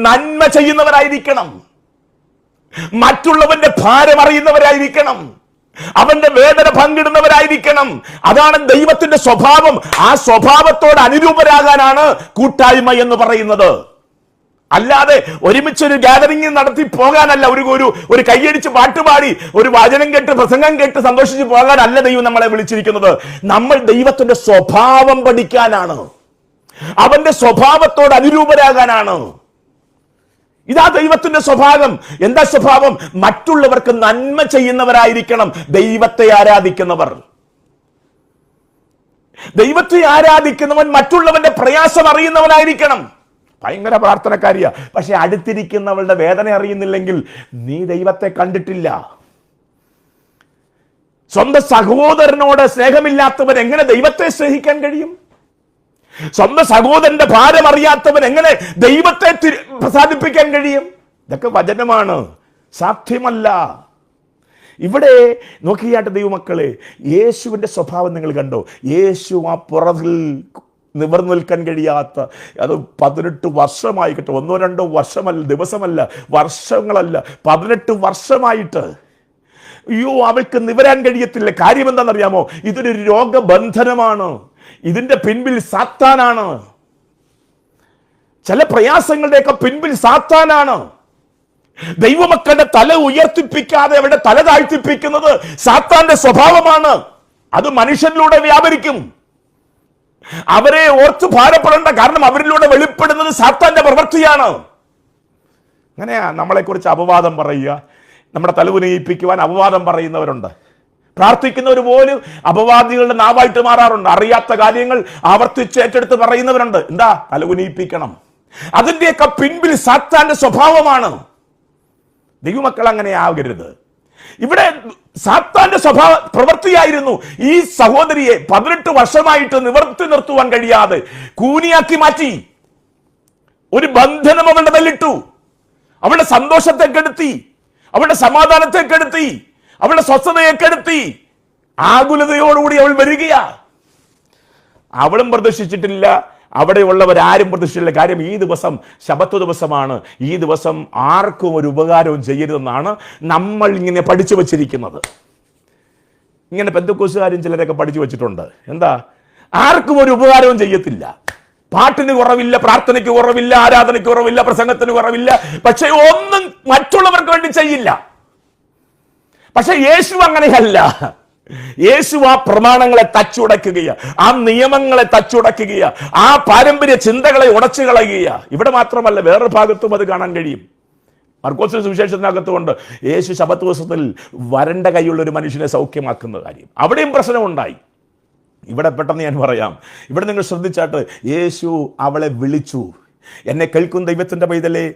നന്മ ചെയ്യുന്നവരായിരിക്കണം, മറ്റുള്ളവന്റെ ഭാരം അറിയുന്നവരായിരിക്കണം, അവന്റെ വേദന പങ്കിടുന്നവരായിരിക്കണം. അതാണ് ദൈവത്തിന്റെ സ്വഭാവം. ആ സ്വഭാവത്തോട് അനുരൂപരാകാനാണ് കൂട്ടായ്മ എന്ന് പറയുന്നത്. അല്ലാതെ ഒരുമിച്ചൊരു ഗാദറിംഗ് നടത്തി പോകാനല്ല, ഒരു കൈയടിച്ച് പാട്ടുപാടി ഒരു വചനം കേട്ട് പ്രസംഗം കേട്ട് സന്തോഷിച്ച് പോകാനല്ല ദൈവം നമ്മളെ വിളിച്ചിരിക്കുന്നത്. നമ്മൾ ദൈവത്തിന്റെ സ്വഭാവം പഠിക്കാനാണ്, അവന്റെ സ്വഭാവത്തോട് അനുരൂപരാകാനാണ്. ഇതാ ദൈവത്തിന്റെ സ്വഭാവം. എന്താ സ്വഭാവം? മറ്റുള്ളവർക്ക് നന്മ ചെയ്യുന്നവരായിരിക്കണം ദൈവത്തെ ആരാധിക്കുന്നവർ. ദൈവത്തെ ആരാധിക്കുന്നവൻ മറ്റുള്ളവന്റെ പ്രയാസം അറിയുന്നവനായിരിക്കണം. ഭയങ്കര പ്രാർത്ഥനക്കാരിയാ, പക്ഷെ അടുത്തിരിക്കുന്നവളുടെ വേദന അറിയുന്നില്ലെങ്കിൽ നീ ദൈവത്തെ കണ്ടിട്ടില്ല. സ്വന്തം സഹോദരനോട് സ്നേഹമില്ലാത്തവൻ എങ്ങനെ ദൈവത്തെ സ്നേഹിക്കാൻ കഴിയും? സ്വന്തം സഹോദരന്റെ ഭാരം അറിയാത്തവൻ എങ്ങനെ ദൈവത്തെ പ്രസാദിപ്പിക്കാൻ കഴിയും? ഇതൊക്കെ വചനമാണ്, സാധ്യമല്ല. ഇവിടെ നോക്കിയാട്ട് ദൈവമക്കളെ, യേശുവിന്റെ സ്വഭാവം നിങ്ങൾ കണ്ടോ? യേശു ആ പുറകിൽ നിവർന്നു നിൽക്കാൻ കഴിയാത്ത, അത് 18 വർഷമായി കേട്ടോ, 1-2 വർഷമല്ല, ദിവസമല്ല, വർഷങ്ങളല്ല, 18 വർഷമായിട്ട് അയ്യോ അവൾക്ക് നിവരാൻ കഴിയത്തില്ല. കാര്യം എന്താണെന്നറിയാമോ? ഇതൊരു രോഗബന്ധനമാണ്. ഇതിന്റെ പിൻപിൽ സാത്താനാണ്. ചില പ്രയാസങ്ങളുടെയൊക്കെ പിൻപിൽ സാത്താനാണ്. ദൈവമക്കളുടെ തല ഉയർത്തിപ്പിക്കാതെ അവരുടെ തല താഴ്ത്തിപ്പിക്കുന്നത് സാത്താന്റെ സ്വഭാവമാണ്. അത് മനുഷ്യരിലൂടെ വ്യാപരിക്കും. അവരെ ഓർത്ത് ഭാരപ്പെടേണ്ട, കാരണം അവരിലൂടെ വെളിപ്പെടുന്നത് സാത്താന്റെ പ്രവൃത്തിയാണ്. അങ്ങനെയാ നമ്മളെക്കുറിച്ച് അപവാദം പറയുക, നമ്മുടെ തല ഉന്നയിപ്പിക്കുവാൻ അപവാദം പറയുന്നവരുണ്ട്. പ്രാർത്ഥിക്കുന്നവർ പോലും അപവാദികളുടെ നാവായിട്ട് മാറാറുണ്ട്. അറിയാത്ത കാര്യങ്ങൾ ആവർത്തിച്ച് ഏറ്റെടുത്ത് പറയുന്നവരുണ്ട്. എന്താ? തല ഉന്നയിപ്പിക്കണം. അതിന്റെയൊക്കെ പിൻപിൽ സാത്താന്റെ സ്വഭാവമാണ്. ദൈവമക്കൾ അങ്ങനെ ആകരുത്. ഇവിടെ സാത്താന്റെ സ്വഭാവ പ്രവൃത്തിയായിരുന്നു ഈ സഹോദരിയെ 18 വർഷമായിട്ട് നിവർത്തി നിർത്തുവാൻ കഴിയാതെ കൂനിയാക്കി മാറ്റി. ഒരു ബന്ധനം അവളുടെ മേലിട്ടു. അവളുടെ സന്തോഷത്തെ കെടുത്തി, അവളുടെ സമാധാനത്തെ കെടുത്തി, അവളുടെ സ്വസ്ഥതയെ കെടുത്തി. ആകുലതയോടുകൂടി അവൾ വരികയാ. അവളും പ്രതീക്ഷിച്ചിട്ടില്ല, അവിടെയുള്ളവരാരും പ്രതീക്ഷിച്ചില്ല. കാര്യം ഈ ദിവസം ശബത്ത് ദിവസമാണ്. ഈ ദിവസം ആർക്കും ഒരു ഉപകാരവും ചെയ്യരുതെന്നാണ് നമ്മൾ ഇങ്ങനെ പഠിച്ചു വച്ചിരിക്കുന്നത്. ഇങ്ങനെ പെന്തക്കോസ്തുകാരും ചിലരൊക്കെ പഠിച്ചു വെച്ചിട്ടുണ്ട്. എന്താ? ആർക്കും ഒരു ഉപകാരവും ചെയ്യത്തില്ല. പാട്ടിന് കുറവില്ല, പ്രാർത്ഥനയ്ക്ക് കുറവില്ല, ആരാധനയ്ക്ക് കുറവില്ല, പ്രസംഗത്തിന് കുറവില്ല, പക്ഷെ ഒന്നും മറ്റുള്ളവർക്ക് വേണ്ടി ചെയ്യില്ല. പക്ഷെ യേശു അങ്ങനെയല്ല. യേശു ആ പ്രമാണങ്ങളെ തച്ചുടയ്ക്കുകയാ, ആ നിയമങ്ങളെ തച്ചുടയ്ക്കുകയാ, ആ പാരമ്പര്യ ചിന്തകളെ ഉടച്ചു കളയുക. ഇവിടെ മാത്രമല്ല, വേറൊരു ഭാഗത്തും അത് കാണാൻ കഴിയും. മർക്കോസ് സുവിശേഷത്തിനകത്തുകൊണ്ട് യേശു ശബത്ത് ദിവസത്തിൽ വരണ്ട കൈയുള്ള ഒരു മനുഷ്യനെ സൗഖ്യമാക്കുന്ന കാര്യം, അവിടെയും പ്രശ്നമുണ്ടായി. ഇവിടെ പെട്ടെന്ന് ഞാൻ പറയാം, ഇവിടെ നിങ്ങൾ ശ്രദ്ധിച്ചാട്ട്, യേശു അവളെ വിളിച്ചു. എന്നെ കേൾക്കും ദൈവത്തിൻ്റെ പൈതലേ,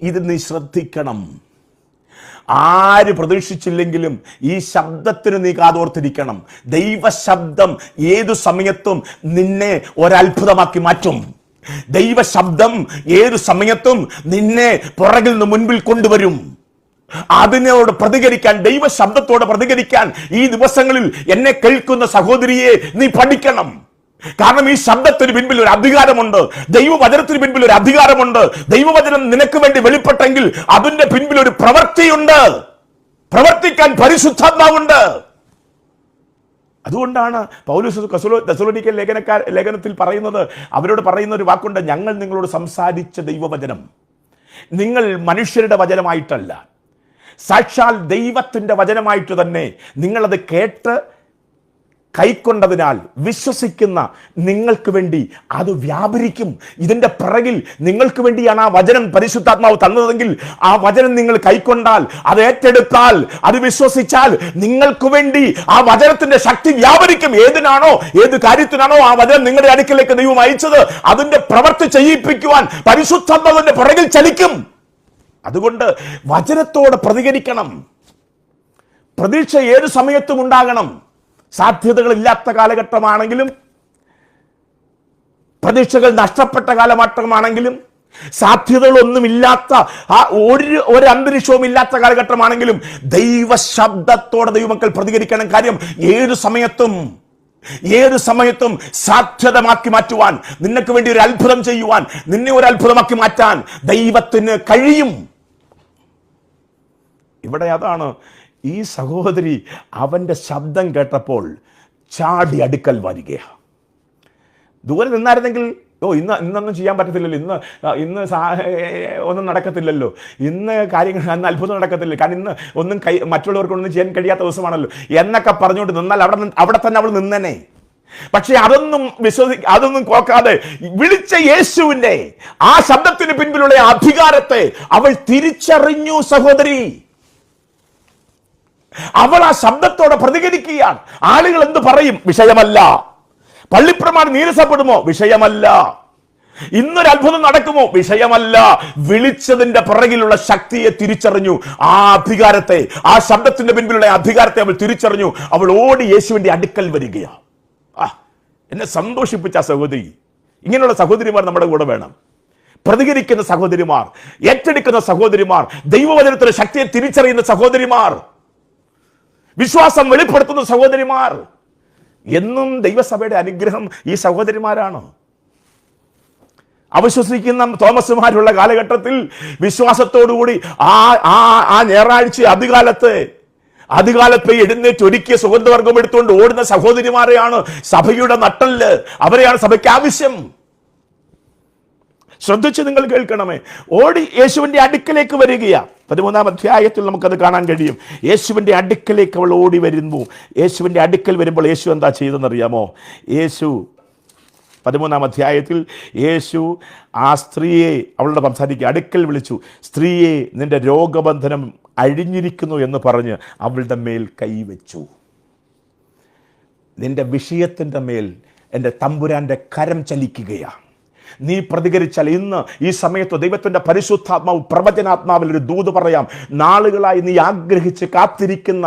ഇത് നീ ശ്രദ്ധിക്കണം. ആര് പ്രതീക്ഷിച്ചില്ലെങ്കിലും ഈ ശബ്ദത്തിന് നീ കാതോർത്തിരിക്കണം. ദൈവശബ്ദം ഏതു സമയത്തും നിന്നെ ഒരത്ഭുതമാക്കി മാറ്റും. ദൈവശബ്ദം ഏതു സമയത്തും നിന്നെ പുറകിൽ നിന്ന് മുൻപിൽ കൊണ്ടുവരും. അതിനോട് പ്രതികരിക്കാൻ, ദൈവശബ്ദത്തോട് പ്രതികരിക്കാൻ ഈ ദിവസങ്ങളിൽ എന്നെ കേൾക്കുന്ന സഹോദരിയെ നീ പഠിക്കണം. കാരണം ഈ ശബ്ദത്തിന് പിൻപിൽ ഒരു അധികാരമുണ്ട്. ദൈവവചനത്തിന് പിൻപിൽ ഒരു അധികാരമുണ്ട്. ദൈവവചനം നിനക്ക് വേണ്ടി വെളിപ്പെട്ടെങ്കിൽ അതിന്റെ പിൻപിൽ ഒരു പ്രവൃത്തിയുണ്ട്. പ്രവർത്തിക്കാൻ പരിശുദ്ധാത്മാവുണ്ട്. അതുകൊണ്ടാണ് പൗലോസ് തെസ്സലോനിക്ക ലേഖനത്തിൽ പറയുന്നത്, അവരോട് പറയുന്ന ഒരു വാക്കുണ്ട്, ഞങ്ങൾ നിങ്ങളോട് സംസാരിച്ച ദൈവവചനം നിങ്ങൾ മനുഷ്യരുടെ വചനമായിട്ടല്ല, സാക്ഷാൽ ദൈവത്തിൻ്റെ വചനമായിട്ട് തന്നെ നിങ്ങളത് കേട്ട് കൈക്കൊണ്ടതിനാൽ വിശ്വസിക്കുന്ന നിങ്ങൾക്ക് വേണ്ടി അത് വ്യാപരിക്കും. ഇതിൻ്റെ പിറകിൽ നിങ്ങൾക്ക് വേണ്ടിയാണ് ആ വചനം പരിശുദ്ധാത്മാവ് തന്നതെങ്കിൽ ആ വചനം നിങ്ങൾ കൈക്കൊണ്ടാൽ, അത് ഏറ്റെടുത്താൽ, അത് വിശ്വസിച്ചാൽ നിങ്ങൾക്ക് വേണ്ടി ആ വചനത്തിന്റെ ശക്തി വ്യാപരിക്കും. ഏത് കാര്യത്തിനാണോ ആ വചനം നിങ്ങളുടെ അടുക്കലേക്ക് ദൈവം അയച്ചത്, അതിന്റെ പ്രവൃത്തി ചെയ്യിപ്പിക്കുവാൻ പരിശുദ്ധാത്മാവിന്റെ പിറകിൽ ചലിക്കും. അതുകൊണ്ട് വചനത്തോട് പ്രതികരിക്കണം. പ്രതീക്ഷ ഏത് സമയത്തും ഉണ്ടാകണം. സാധ്യതകളില്ലാത്ത കാലഘട്ടമാണെങ്കിലും, പ്രതീക്ഷകൾ നഷ്ടപ്പെട്ട കാലഘട്ടമാണെങ്കിലും, സാധ്യതകളൊന്നുമില്ലാത്ത ഒരു അന്തരീക്ഷവും ഇല്ലാത്ത കാലഘട്ടമാണെങ്കിലും ദൈവശബ്ദത്തോടെ ദൈവമക്കൾ പ്രതികരിക്കണം. കാര്യം ഏത് സമയത്തും സാധ്യതമാക്കി മാറ്റുവാൻ, നിനക്ക് വേണ്ടി ഒരു അത്ഭുതം ചെയ്യുവാൻ, നിന്നെ ഒരു അത്ഭുതമാക്കി മാറ്റാൻ ദൈവത്തിന് കഴിയും. ഇവിടെ അതാണ് ഈ സഹോദരി അവന്റെ ശബ്ദം കേട്ടപ്പോൾ ചാടി അടുക്കൽ വരികയാണ്. ദൂരെ നിന്നായിരുന്നെങ്കിൽ ഇന്നൊന്നും ചെയ്യാൻ പറ്റത്തില്ലല്ലോ, ഇന്ന് ഒന്നും നടക്കത്തില്ലല്ലോ, ഇന്ന് കാര്യങ്ങൾ അന്ന് അത്ഭുതം നടക്കത്തില്ല, കാരണം ഇന്ന് ഒന്നും മറ്റുള്ളവർക്കൊന്നും ചെയ്യാൻ കഴിയാത്ത ദിവസമാണല്ലോ എന്നൊക്കെ പറഞ്ഞുകൊണ്ട് നിന്നാൽ അവിടെ തന്നെ അവൾ നിന്നനെ. പക്ഷെ അതൊന്നും നോക്കാതെ വിളിച്ച യേശുവിന്റെ ആ ശബ്ദത്തിന് പിൻപിലുള്ള അധികാരത്തെ അവൾ തിരിച്ചറിഞ്ഞു. സഹോദരി, അവൾ ആ ശബ്ദത്തോടെ പ്രതികരിക്കുകയാണ്. ആളുകൾ എന്ത് പറയും? വിഷയമല്ല. പള്ളിപ്രമാണം നീരസപ്പെടുമോ? വിഷയമല്ല. ഇന്നൊരു അത്ഭുതം നടക്കുമോ? വിഷയമല്ല. വിളിച്ചതിന്റെ പിറകിലുള്ള ശക്തിയെ തിരിച്ചറിഞ്ഞു. ആ അധികാരത്തെ, ആ ശബ്ദത്തിന്റെ പിൻപിലുള്ള അധികാരത്തെ അവൾ തിരിച്ചറിഞ്ഞു. അവൾ ഓടി യേശുവിന്റെ അടുക്കൽ വരികയാണ്. എന്നെ സന്തോഷിപ്പിച്ച സഹോദരി. ഇങ്ങനെയുള്ള സഹോദരിമാർ നമ്മുടെ കൂടെ വേണം. പ്രതികരിക്കുന്ന സഹോദരിമാർ, ഏറ്റെടുക്കുന്ന സഹോദരിമാർ, ദൈവവചനത്തിന്റെ ശക്തിയെ തിരിച്ചറിയുന്ന സഹോദരിമാർ, വിശ്വാസം വെളിപ്പെടുത്തുന്ന സഹോദരിമാർ. എന്നും ദൈവസഭയുടെ അനുഗ്രഹം ഈ സഹോദരിമാരാണ്. അവിശ്വസിക്കുന്ന തോമസുമാരുള്ള കാലഘട്ടത്തിൽ വിശ്വാസത്തോടുകൂടി ആ ഞായറാഴ്ച അധികാലത്ത് എഴുന്നേറ്റ് ഒരുക്കിയ സുഗന്ധവർഗം എടുത്തുകൊണ്ട് ഓടുന്ന സഹോദരിമാരെയാണ് സഭയുടെ നട്ടല്. അവരെയാണ് സഭയ്ക്ക് ആവശ്യം. ശ്രദ്ധിച്ച് നിങ്ങൾ കേൾക്കണമേ. ഓടി യേശുവിന്റെ അടുക്കലേക്ക് വരികയാ. 13-ാം അധ്യായത്തിൽ നമുക്കത് കാണാൻ കഴിയും. യേശുവിന്റെ അടുക്കലേക്ക് അവൾ ഓടി വരുന്നു. യേശുവിന്റെ അടുക്കൽ വരുമ്പോൾ യേശു എന്താ ചെയ്തെന്നറിയാമോ? യേശു 13-ാം അധ്യായത്തിൽ യേശു ആ സ്ത്രീയെ അവളുടെ സംസാരിക്കുക അടുക്കൽ വിളിച്ചു. സ്ത്രീയെ, നിന്റെ രോഗബന്ധനം അഴിഞ്ഞിരിക്കുന്നു എന്ന് പറഞ്ഞ് അവളുടെ മേൽ കൈവച്ചു. നിന്റെ വിഷയത്തിൻ്റെ മേൽ എൻ്റെ തമ്പുരാൻ്റെ കരം ചലിക്കുകയാണ്. നീ പ്രതികരിച്ചാൽ ഇന്ന് ഈ സമയത്ത് ദൈവത്തിൻ്റെ പരിശുദ്ധാത്മാവ് പ്രവചനാത്മാവിൽ ഒരു ദൂത് പറയാം. നാളുകളായി നീ ആഗ്രഹിച്ച് കാത്തിരിക്കുന്ന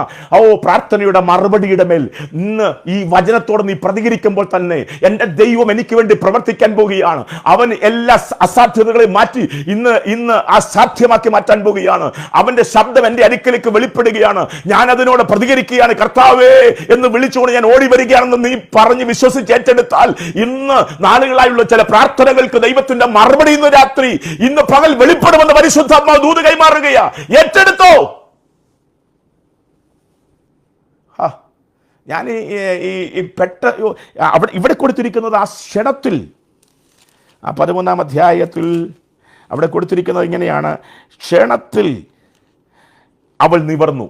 പ്രാർത്ഥനയുടെ മറുപടിയുടെ മേൽ ഇന്ന് ഈ വചനത്തോടെ നീ പ്രതികരിക്കുമ്പോൾ തന്നെ എൻ്റെ ദൈവം എനിക്ക് വേണ്ടി പ്രവർത്തിക്കാൻ പോവുകയാണ്. അവൻ എല്ലാ അസാധ്യതകളെയും മാറ്റി ഇന്ന് അസാധ്യമാക്കി മാറ്റാൻ പോവുകയാണ്. അവന്റെ ശബ്ദം എൻ്റെ അടുക്കലേക്ക് വെളിപ്പെടുകയാണ്. ഞാൻ അതിനോട് പ്രതികരിക്കുകയാണ്. കർത്താവേ എന്ന് വിളിച്ചുകൊണ്ട് ഞാൻ ഓടി വരികയാണെന്ന് നീ പറഞ്ഞ് വിശ്വസിച്ച് ഏറ്റെടുത്താൽ ഇന്ന് നാളുകളായുള്ള ചില പ്രാർത്ഥന ദൈവത്തിന്റെ മറുപടി ഇന്ന് രാത്രി, ഇന്ന് പകൽ വെളിപ്പെടുമെന്ന് പരിശുദ്ധാത്മാവ് ദൂത് കൈമാറുകയാ. ഏറ്റെടുത്തോ. ഞാൻ ഇവിടെ കൊടുത്തിരിക്കുന്നത് ആ ക്ഷണത്തിൽ, ആ 13-ാം അധ്യായത്തിൽ അവിടെ കൊടുത്തിരിക്കുന്നത് ഇങ്ങനെയാണ്: ക്ഷണത്തിൽ അവൾ നിവർന്നു.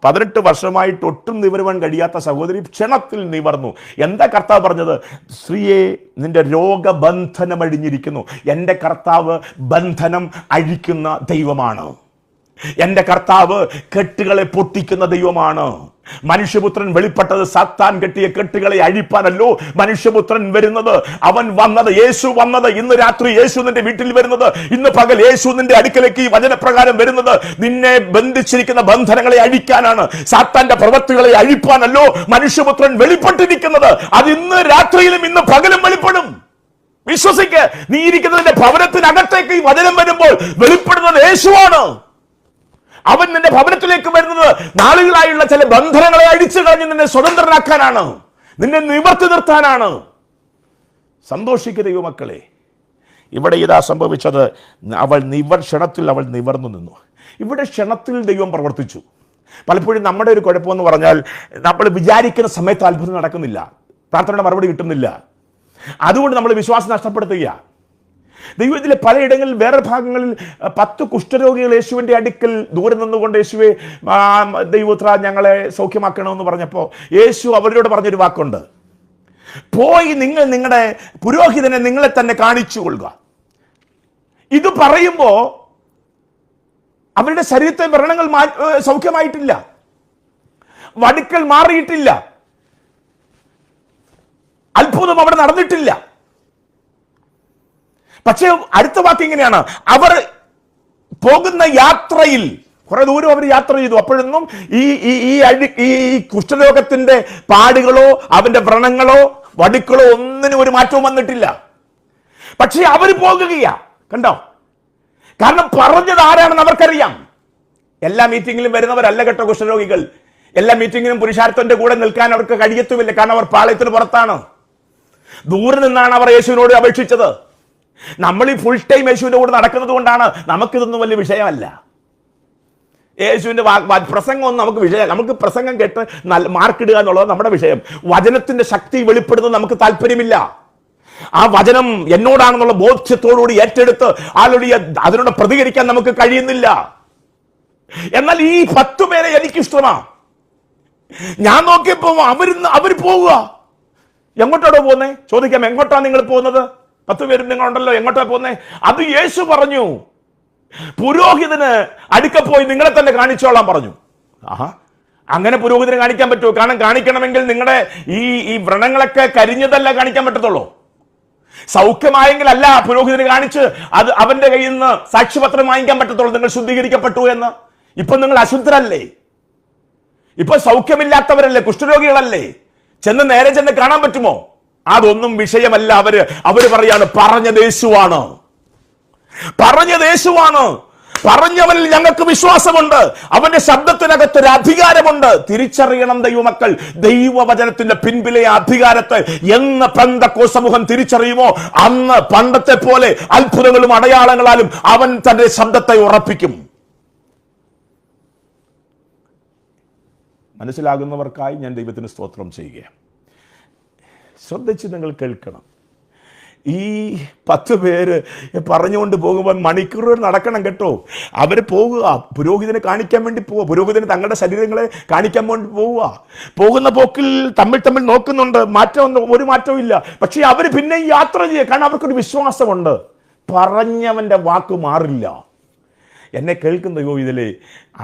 18 വർഷമായിട്ട് ഒട്ടും നിവരുവാൻ കഴിയാത്ത സഹോദരി ക്ഷണത്തിൽ നിവർന്നു. എന്താ കർത്താവ് പറഞ്ഞത്? സ്ത്രീയെ, നിന്റെ രോഗബന്ധനം അഴിഞ്ഞിരിക്കുന്നു. എൻ്റെ കർത്താവ് ബന്ധനം അഴിക്കുന്ന ദൈവമാണ്. എൻ്റെ കർത്താവ് കെട്ടുകളെ പൊട്ടിക്കുന്ന ദൈവമാണ്. മനുഷ്യപുത്രൻ വെളിപ്പെട്ടത് സാത്താൻ കെട്ടിയ കെട്ടുകളെ അഴിപ്പാനല്ലോ. മനുഷ്യപുത്രൻ വരുന്നത്, അവൻ വന്നത്, യേശു വന്നത്, ഇന്ന് രാത്രി യേശു നിന്റെ വീട്ടിൽ വരുന്നത്, ഇന്ന് പകൽ യേശു നിന്റെ അടുക്കലേക്ക് ഈ വചനപ്രകാരം വരുന്നത് നിന്നെ ബന്ധിച്ചിരിക്കുന്ന ബന്ധനങ്ങളെ അഴിക്കാനാണ്. സാത്താന്റെ പ്രവൃത്തികളെ അഴിപ്പാനല്ലോ മനുഷ്യപുത്രൻ വെളിപ്പെട്ടിരിക്കുന്നത്. അത് ഇന്ന് രാത്രിയിലും ഇന്ന് പകലും വെളിപ്പെടും. വിശ്വസിക്ക്. നീ ഇരിക്കുന്നതിന്റെ ഭവനത്തിനകത്തേക്ക് ഈ വചനം വരുമ്പോൾ വെളിപ്പെടുന്നത് യേശുവാണ്. അവൻ നിന്റെ ഭവനത്തിലേക്ക് വരുന്നത് നാളുകളായുള്ള ചില ബന്ധനങ്ങളെ അടിച്ചു കളഞ്ഞ് നിന്നെ സ്വതന്ത്രനാക്കാനാണ്, നിന്നെ നിവർത്തി നിർത്താനാണ്. സന്തോഷിക്കുക ദൈവമക്കളെ. ഇവിടെ ഇതാ സംഭവിച്ചത്. ക്ഷണത്തിൽ അവൾ നിവർന്നു നിന്നു. ഇവിടെ ക്ഷണത്തിൽ ദൈവം പ്രവർത്തിച്ചു. പലപ്പോഴും നമ്മുടെ ഒരു കുഴപ്പമെന്ന് പറഞ്ഞാൽ നമ്മൾ വിചാരിക്കുന്ന സമയത്ത് അത്ഭുതം നടക്കുന്നില്ല, പ്രാർത്ഥനയുടെ മറുപടി കിട്ടുന്നില്ല. അതുകൊണ്ട് നമ്മൾ വിശ്വാസം നഷ്ടപ്പെടുത്തുക. ദൈവത്തിലെ പലയിടങ്ങളിൽ വേറെ ഭാഗങ്ങളിൽ 10 കുഷ്ഠരോഗികൾ യേശുവിൻ്റെ അടുക്കൽ ദൂരെ നിന്നുകൊണ്ട് യേശുവെ ദൈവോത്ര ഞങ്ങളെ സൗഖ്യമാക്കണമെന്ന് പറഞ്ഞപ്പോൾ യേശു അവരോട് പറഞ്ഞൊരു വാക്കുണ്ട്, പോയി നിങ്ങൾ നിങ്ങളുടെ പുരോഹിതനെ നിങ്ങളെ തന്നെ കാണിച്ചു കൊള്ളുക. ഇത് പറയുമ്പോൾ അവരുടെ ശരീരത്തെ വ്രണങ്ങൾ സൗഖ്യമായിട്ടില്ല, വടുക്കൾ മാറിയിട്ടില്ല, അത്ഭുതം അവിടെ നടന്നിട്ടില്ല. പക്ഷേ അടുത്ത വാക്ക് ഇങ്ങനെയാണ്, അവർ പോകുന്ന യാത്രയിൽ കുറെ ദൂരം അവർ യാത്ര ചെയ്തു. അപ്പോഴൊന്നും ഈ കുഷ്ഠരോഗത്തിന്റെ പാടുകളോ അവന്റെ വ്രണങ്ങളോ വടുക്കളോ ഒന്നിനും ഒരു മാറ്റവും വന്നിട്ടില്ല. പക്ഷേ അവർ പോകുകയാ. കണ്ടോ? കാരണം പറഞ്ഞത് ആരാണെന്ന് അവർക്കറിയാം. എല്ലാ മീറ്റിംഗിലും വരുന്നവരല്ല കേട്ടോ കുഷ്ഠരോഗികൾ. എല്ലാ മീറ്റിംഗിലും പുരുഷാരത്തിന്റെ കൂടെ നിൽക്കാൻ അവർക്ക് കഴിയത്തുമില്ല. കാരണം അവർ പാളയത്തിന് പുറത്താണ്. ദൂരെ നിന്നാണ് അവർ യേശുവിനോട് അപേക്ഷിച്ചത്. നമ്മൾ ഈ ഫുൾ ടൈം യേശുവിന്റെ കൂടെ നടക്കുന്നത് കൊണ്ടാണ് നമുക്കിതൊന്നും വലിയ വിഷയമല്ല. യേശുവിന്റെ പ്രസംഗമൊന്നും നമുക്ക് വിഷയമല്ല. നമുക്ക് പ്രസംഗം കേട്ട് മാർക്കിടുക എന്നുള്ളത് നമ്മുടെ വിഷയം. വചനത്തിന്റെ ശക്തി വെളിപ്പെടുന്നത് നമുക്ക് താല്പര്യമില്ല. ആ വചനം എന്നോടാണെന്നുള്ള ബോധ്യത്തോടുകൂടി ഏറ്റെടുത്ത് അതിനോട് പ്രതികരിക്കാൻ നമുക്ക് കഴിയുന്നില്ല. എന്നാൽ ഈ 10 പേരെ എനിക്കിഷ്ടമാണ്. ഞാൻ നോക്കിയപ്പോ അവർ പോവുക. എങ്ങോട്ടാണോ പോകുന്നേ ചോദിക്കാം. എങ്ങോട്ടാണ് നിങ്ങൾ പോകുന്നത്? 10 പേരും നിങ്ങളുണ്ടല്ലോ, എങ്ങോട്ടാ പോകുന്നേ? അത് യേശു പറഞ്ഞു, പുരോഹിതന് അടുക്ക പോയി നിങ്ങളെ തന്നെ കാണിച്ചോളാൻ പറഞ്ഞു. അങ്ങനെ പുരോഹിതനെ കാണിക്കാൻ പറ്റുമോ? കാരണം കാണിക്കണമെങ്കിൽ നിങ്ങളുടെ ഈ വ്രണങ്ങളൊക്കെ കരിഞ്ഞതല്ല കാണിക്കാൻ പറ്റത്തുള്ളൂ. സൗഖ്യമായെങ്കിൽ അല്ല പുരോഹിതനെ കാണിച്ച് അത് അവന്റെ കയ്യിൽ നിന്ന് സാക്ഷ്യപത്രം വാങ്ങിക്കാൻ പറ്റത്തുള്ളൂ നിങ്ങൾ ശുദ്ധീകരിക്കപ്പെട്ടു എന്ന്. ഇപ്പൊ നിങ്ങൾ അശുദ്ധരല്ലേ? ഇപ്പൊ സൗഖ്യമില്ലാത്തവരല്ലേ? കുഷ്ഠരോഗികളല്ലേ? നേരെ ചെന്ന് കാണാൻ പറ്റുമോ? അതൊന്നും വിഷയമല്ല. അവര് പറയാണ്, പറഞ്ഞത് യേശുവാണ്, പറഞ്ഞത് യേശുവാണ്, പറഞ്ഞവനിൽ ഞങ്ങൾക്ക് വിശ്വാസമുണ്ട്, അവന്റെ ശബ്ദത്തിനകത്തൊരു അധികാരമുണ്ട്. തിരിച്ചറിയണം ദൈവമക്കൾ, ദൈവവചനത്തിന്റെ പിൻപിലെ അധികാരത്തെ എന്ന് പെന്തക്കോസ്ത് സമൂഹം തിരിച്ചറിയുമോ അന്ന് പണ്ടത്തെ പോലെ അത്ഭുതങ്ങളും അടയാളങ്ങളാലും അവൻ തന്റെ ശബ്ദത്തെ ഉറപ്പിക്കും. മനസ്സിലാകുന്നവർക്കായി ഞാൻ ദൈവത്തിന് സ്തോത്രം ചെയ്യുകയാണ്. ശ്രദ്ധിച്ച് നിങ്ങൾ കേൾക്കണം. ഈ 10 പേര് പറഞ്ഞുകൊണ്ട് പോകുമ്പോൾ മണിക്കൂറുകൾ നടക്കണം കേട്ടോ. അവർ പോവുക, പുരോഹിതനെ കാണിക്കാൻ വേണ്ടി പോവുക, പുരോഹിതന് തങ്ങളുടെ ശരീരങ്ങളെ കാണിക്കാൻ വേണ്ടി പോവുക. പോകുന്ന പോക്കിൽ തമ്മിൽ നോക്കുന്നുണ്ട്, ഒരു മാറ്റവും ഇല്ല. പക്ഷെ അവർ പിന്നെ യാത്ര ചെയ്യുക. കാരണം അവർക്കൊരു വിശ്വാസമുണ്ട്, പറഞ്ഞവന്റെ വാക്ക് മാറില്ല. എന്നെ കേൾക്കുന്ന ഇതിലെ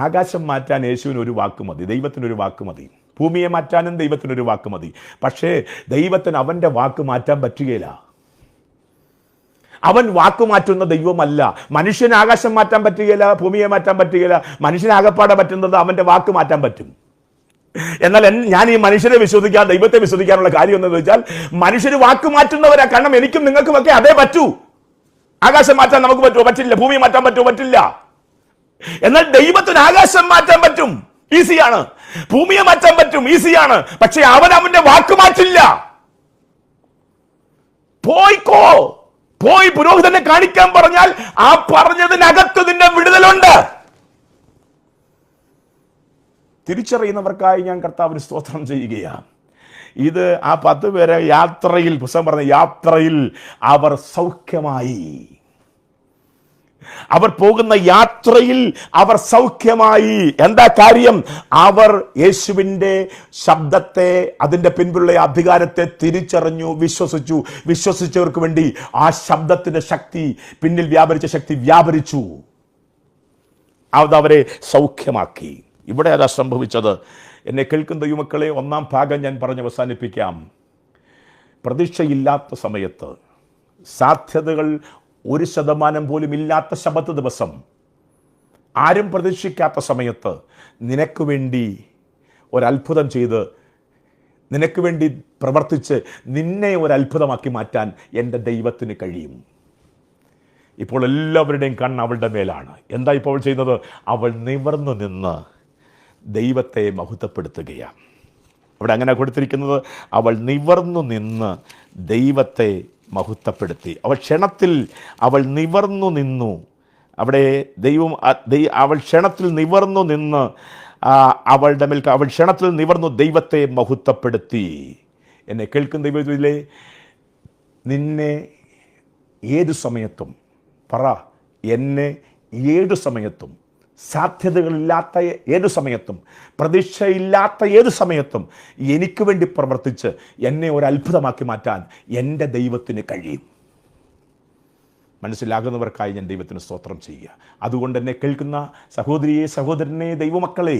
ആകാശം മാറ്റാൻ യേശുവിന് ഒരു വാക്ക് മതി, ദൈവത്തിനൊരു വാക്ക് മതി. ഭൂമിയെ മാറ്റാനും ദൈവത്തിനൊരു വാക്ക് മതി. പക്ഷേ ദൈവത്തിന് അവന്റെ വാക്ക് മാറ്റാൻ പറ്റുകയില്ല. അവൻ വാക്ക് മാറ്റുന്ന ദൈവമല്ല. മനുഷ്യന് ആകാശം മാറ്റാൻ പറ്റുകയില്ല, ഭൂമിയെ മാറ്റാൻ പറ്റുകയില്ല. മനുഷ്യനാകപ്പാടെ പറ്റുന്നത് അവന്റെ വാക്ക് മാറ്റാൻ പറ്റും. എന്നാൽ ഞാൻ ഈ മനുഷ്യരെ വിശ്വസിക്കാൻ, ദൈവത്തെ വിശ്വസിക്കാനുള്ള കാര്യം എന്താണെന്ന് വെച്ചാൽ, മനുഷ്യര് വാക്ക് മാറ്റുന്നവരാ. കാരണം എനിക്കും നിങ്ങൾക്കും ഒക്കെ അതേ പറ്റൂ. ആകാശം മാറ്റാൻ നമുക്ക് പറ്റുമോ? പറ്റില്ല. ഭൂമിയെ മാറ്റാൻ പറ്റുമോ? പറ്റില്ല. എന്നാൽ ദൈവത്തിന് ആകാശം മാറ്റാൻ പറ്റും, ഈസിയാണ്. ഭൂമിയെ മാറ്റാൻ പറ്റും, ഈസിയാണ്. പക്ഷെ അവന്റെ വാക്ക് മാറ്റില്ല. പോയി പുരോഹിതനെ കാണിക്കാൻ പറഞ്ഞാൽ ആ പറഞ്ഞതിനകത്ത് നിന്റെ വിടുതലുണ്ട്. തിരിച്ചറിയുന്നവർക്കായി ഞാൻ കർത്താവിന് സ്തോത്രം ചെയ്യുകയാണ്. ഇത് ആ 10 പേരെ യാത്രയിൽ, പുസ്തകം പറഞ്ഞ യാത്രയിൽ അവർ സൗഖ്യമായി. അവർ പോകുന്ന യാത്രയിൽ അവർ സൗഖ്യമായി. എന്താ കാര്യം? അവർ യേശുവിൻ്റെ ശബ്ദത്തെ, അതിൻ്റെ പിൻപിലുള്ള അധികാരത്തെ തിരിച്ചറിഞ്ഞു, വിശ്വസിച്ചു. വിശ്വസിച്ചവർക്ക് വേണ്ടി ആ ശബ്ദത്തിന്റെ ശക്തി, പിന്നിൽ വ്യാപരിച്ച ശക്തി വ്യാപരിച്ചു. അതവരെ സൗഖ്യമാക്കി. ഇവിടെ അതാ സംഭവിച്ചത്. എന്നെ കേൾക്കുന്ന ദൈവമക്കളെ, ഒന്നാം ഭാഗം ഞാൻ പറഞ്ഞ് അവസാനിപ്പിക്കാം. പ്രതീക്ഷയില്ലാത്ത സമയത്ത്, സാധ്യതകൾ 1% പോലും ഇല്ലാത്ത ശബത്ത് ദിവസം, ആരും പ്രതീക്ഷിക്കാത്ത സമയത്ത് നിനക്ക് വേണ്ടി ഒരത്ഭുതം ചെയ്ത്, നിനക്ക് വേണ്ടി പ്രവർത്തിച്ച് നിന്നെ ഒരത്ഭുതമാക്കി മാറ്റാൻ എൻ്റെ ദൈവത്തിന് കഴിയും. ഇപ്പോൾ എല്ലാവരുടെയും കണ്ണ് അവളുടെ മേലാണ്. എന്താ ഇപ്പോൾ അവൾ ചെയ്യുന്നത്? അവൾ നിവർന്നു നിന്ന് ദൈവത്തെ മഹത്വപ്പെടുത്തുകയാണ്. അവിടെ അങ്ങനെ കൊടുത്തിരിക്കുന്നത്, അവൾ നിവർന്നു നിന്ന് ദൈവത്തെ മഹത്വപ്പെടുത്തി. അവൾ നിവർന്നു നിന്നു. അവിടെ അവൾ ക്ഷണത്തിൽ നിവർന്നു നിന്ന് അവൾ ക്ഷണത്തിൽ നിവർന്നു ദൈവത്തെ മഹത്വപ്പെടുത്തി. എന്നെ കേൾക്കുന്ന ദൈവത്തിലെ, നിന്നെ ഏതു സമയത്തും എന്നെ ഏതു സമയത്തും, സാധ്യതകളില്ലാത്ത ഏതു സമയത്തും, പ്രതീക്ഷയില്ലാത്ത ഏതു സമയത്തും എനിക്ക് വേണ്ടി പ്രവർത്തിച്ച് എന്നെ ഒരു അത്ഭുതമാക്കി മാറ്റാൻ എൻ്റെ ദൈവത്തിന് കഴിയും. മനസ്സിലാകുന്നവർക്കായി ഞാൻ ദൈവത്തിന് സ്തോത്രം ചെയ്യുക. അതുകൊണ്ട് എന്നെ കേൾക്കുന്ന സഹോദരിയെ, സഹോദരനെ, ദൈവമക്കളെ,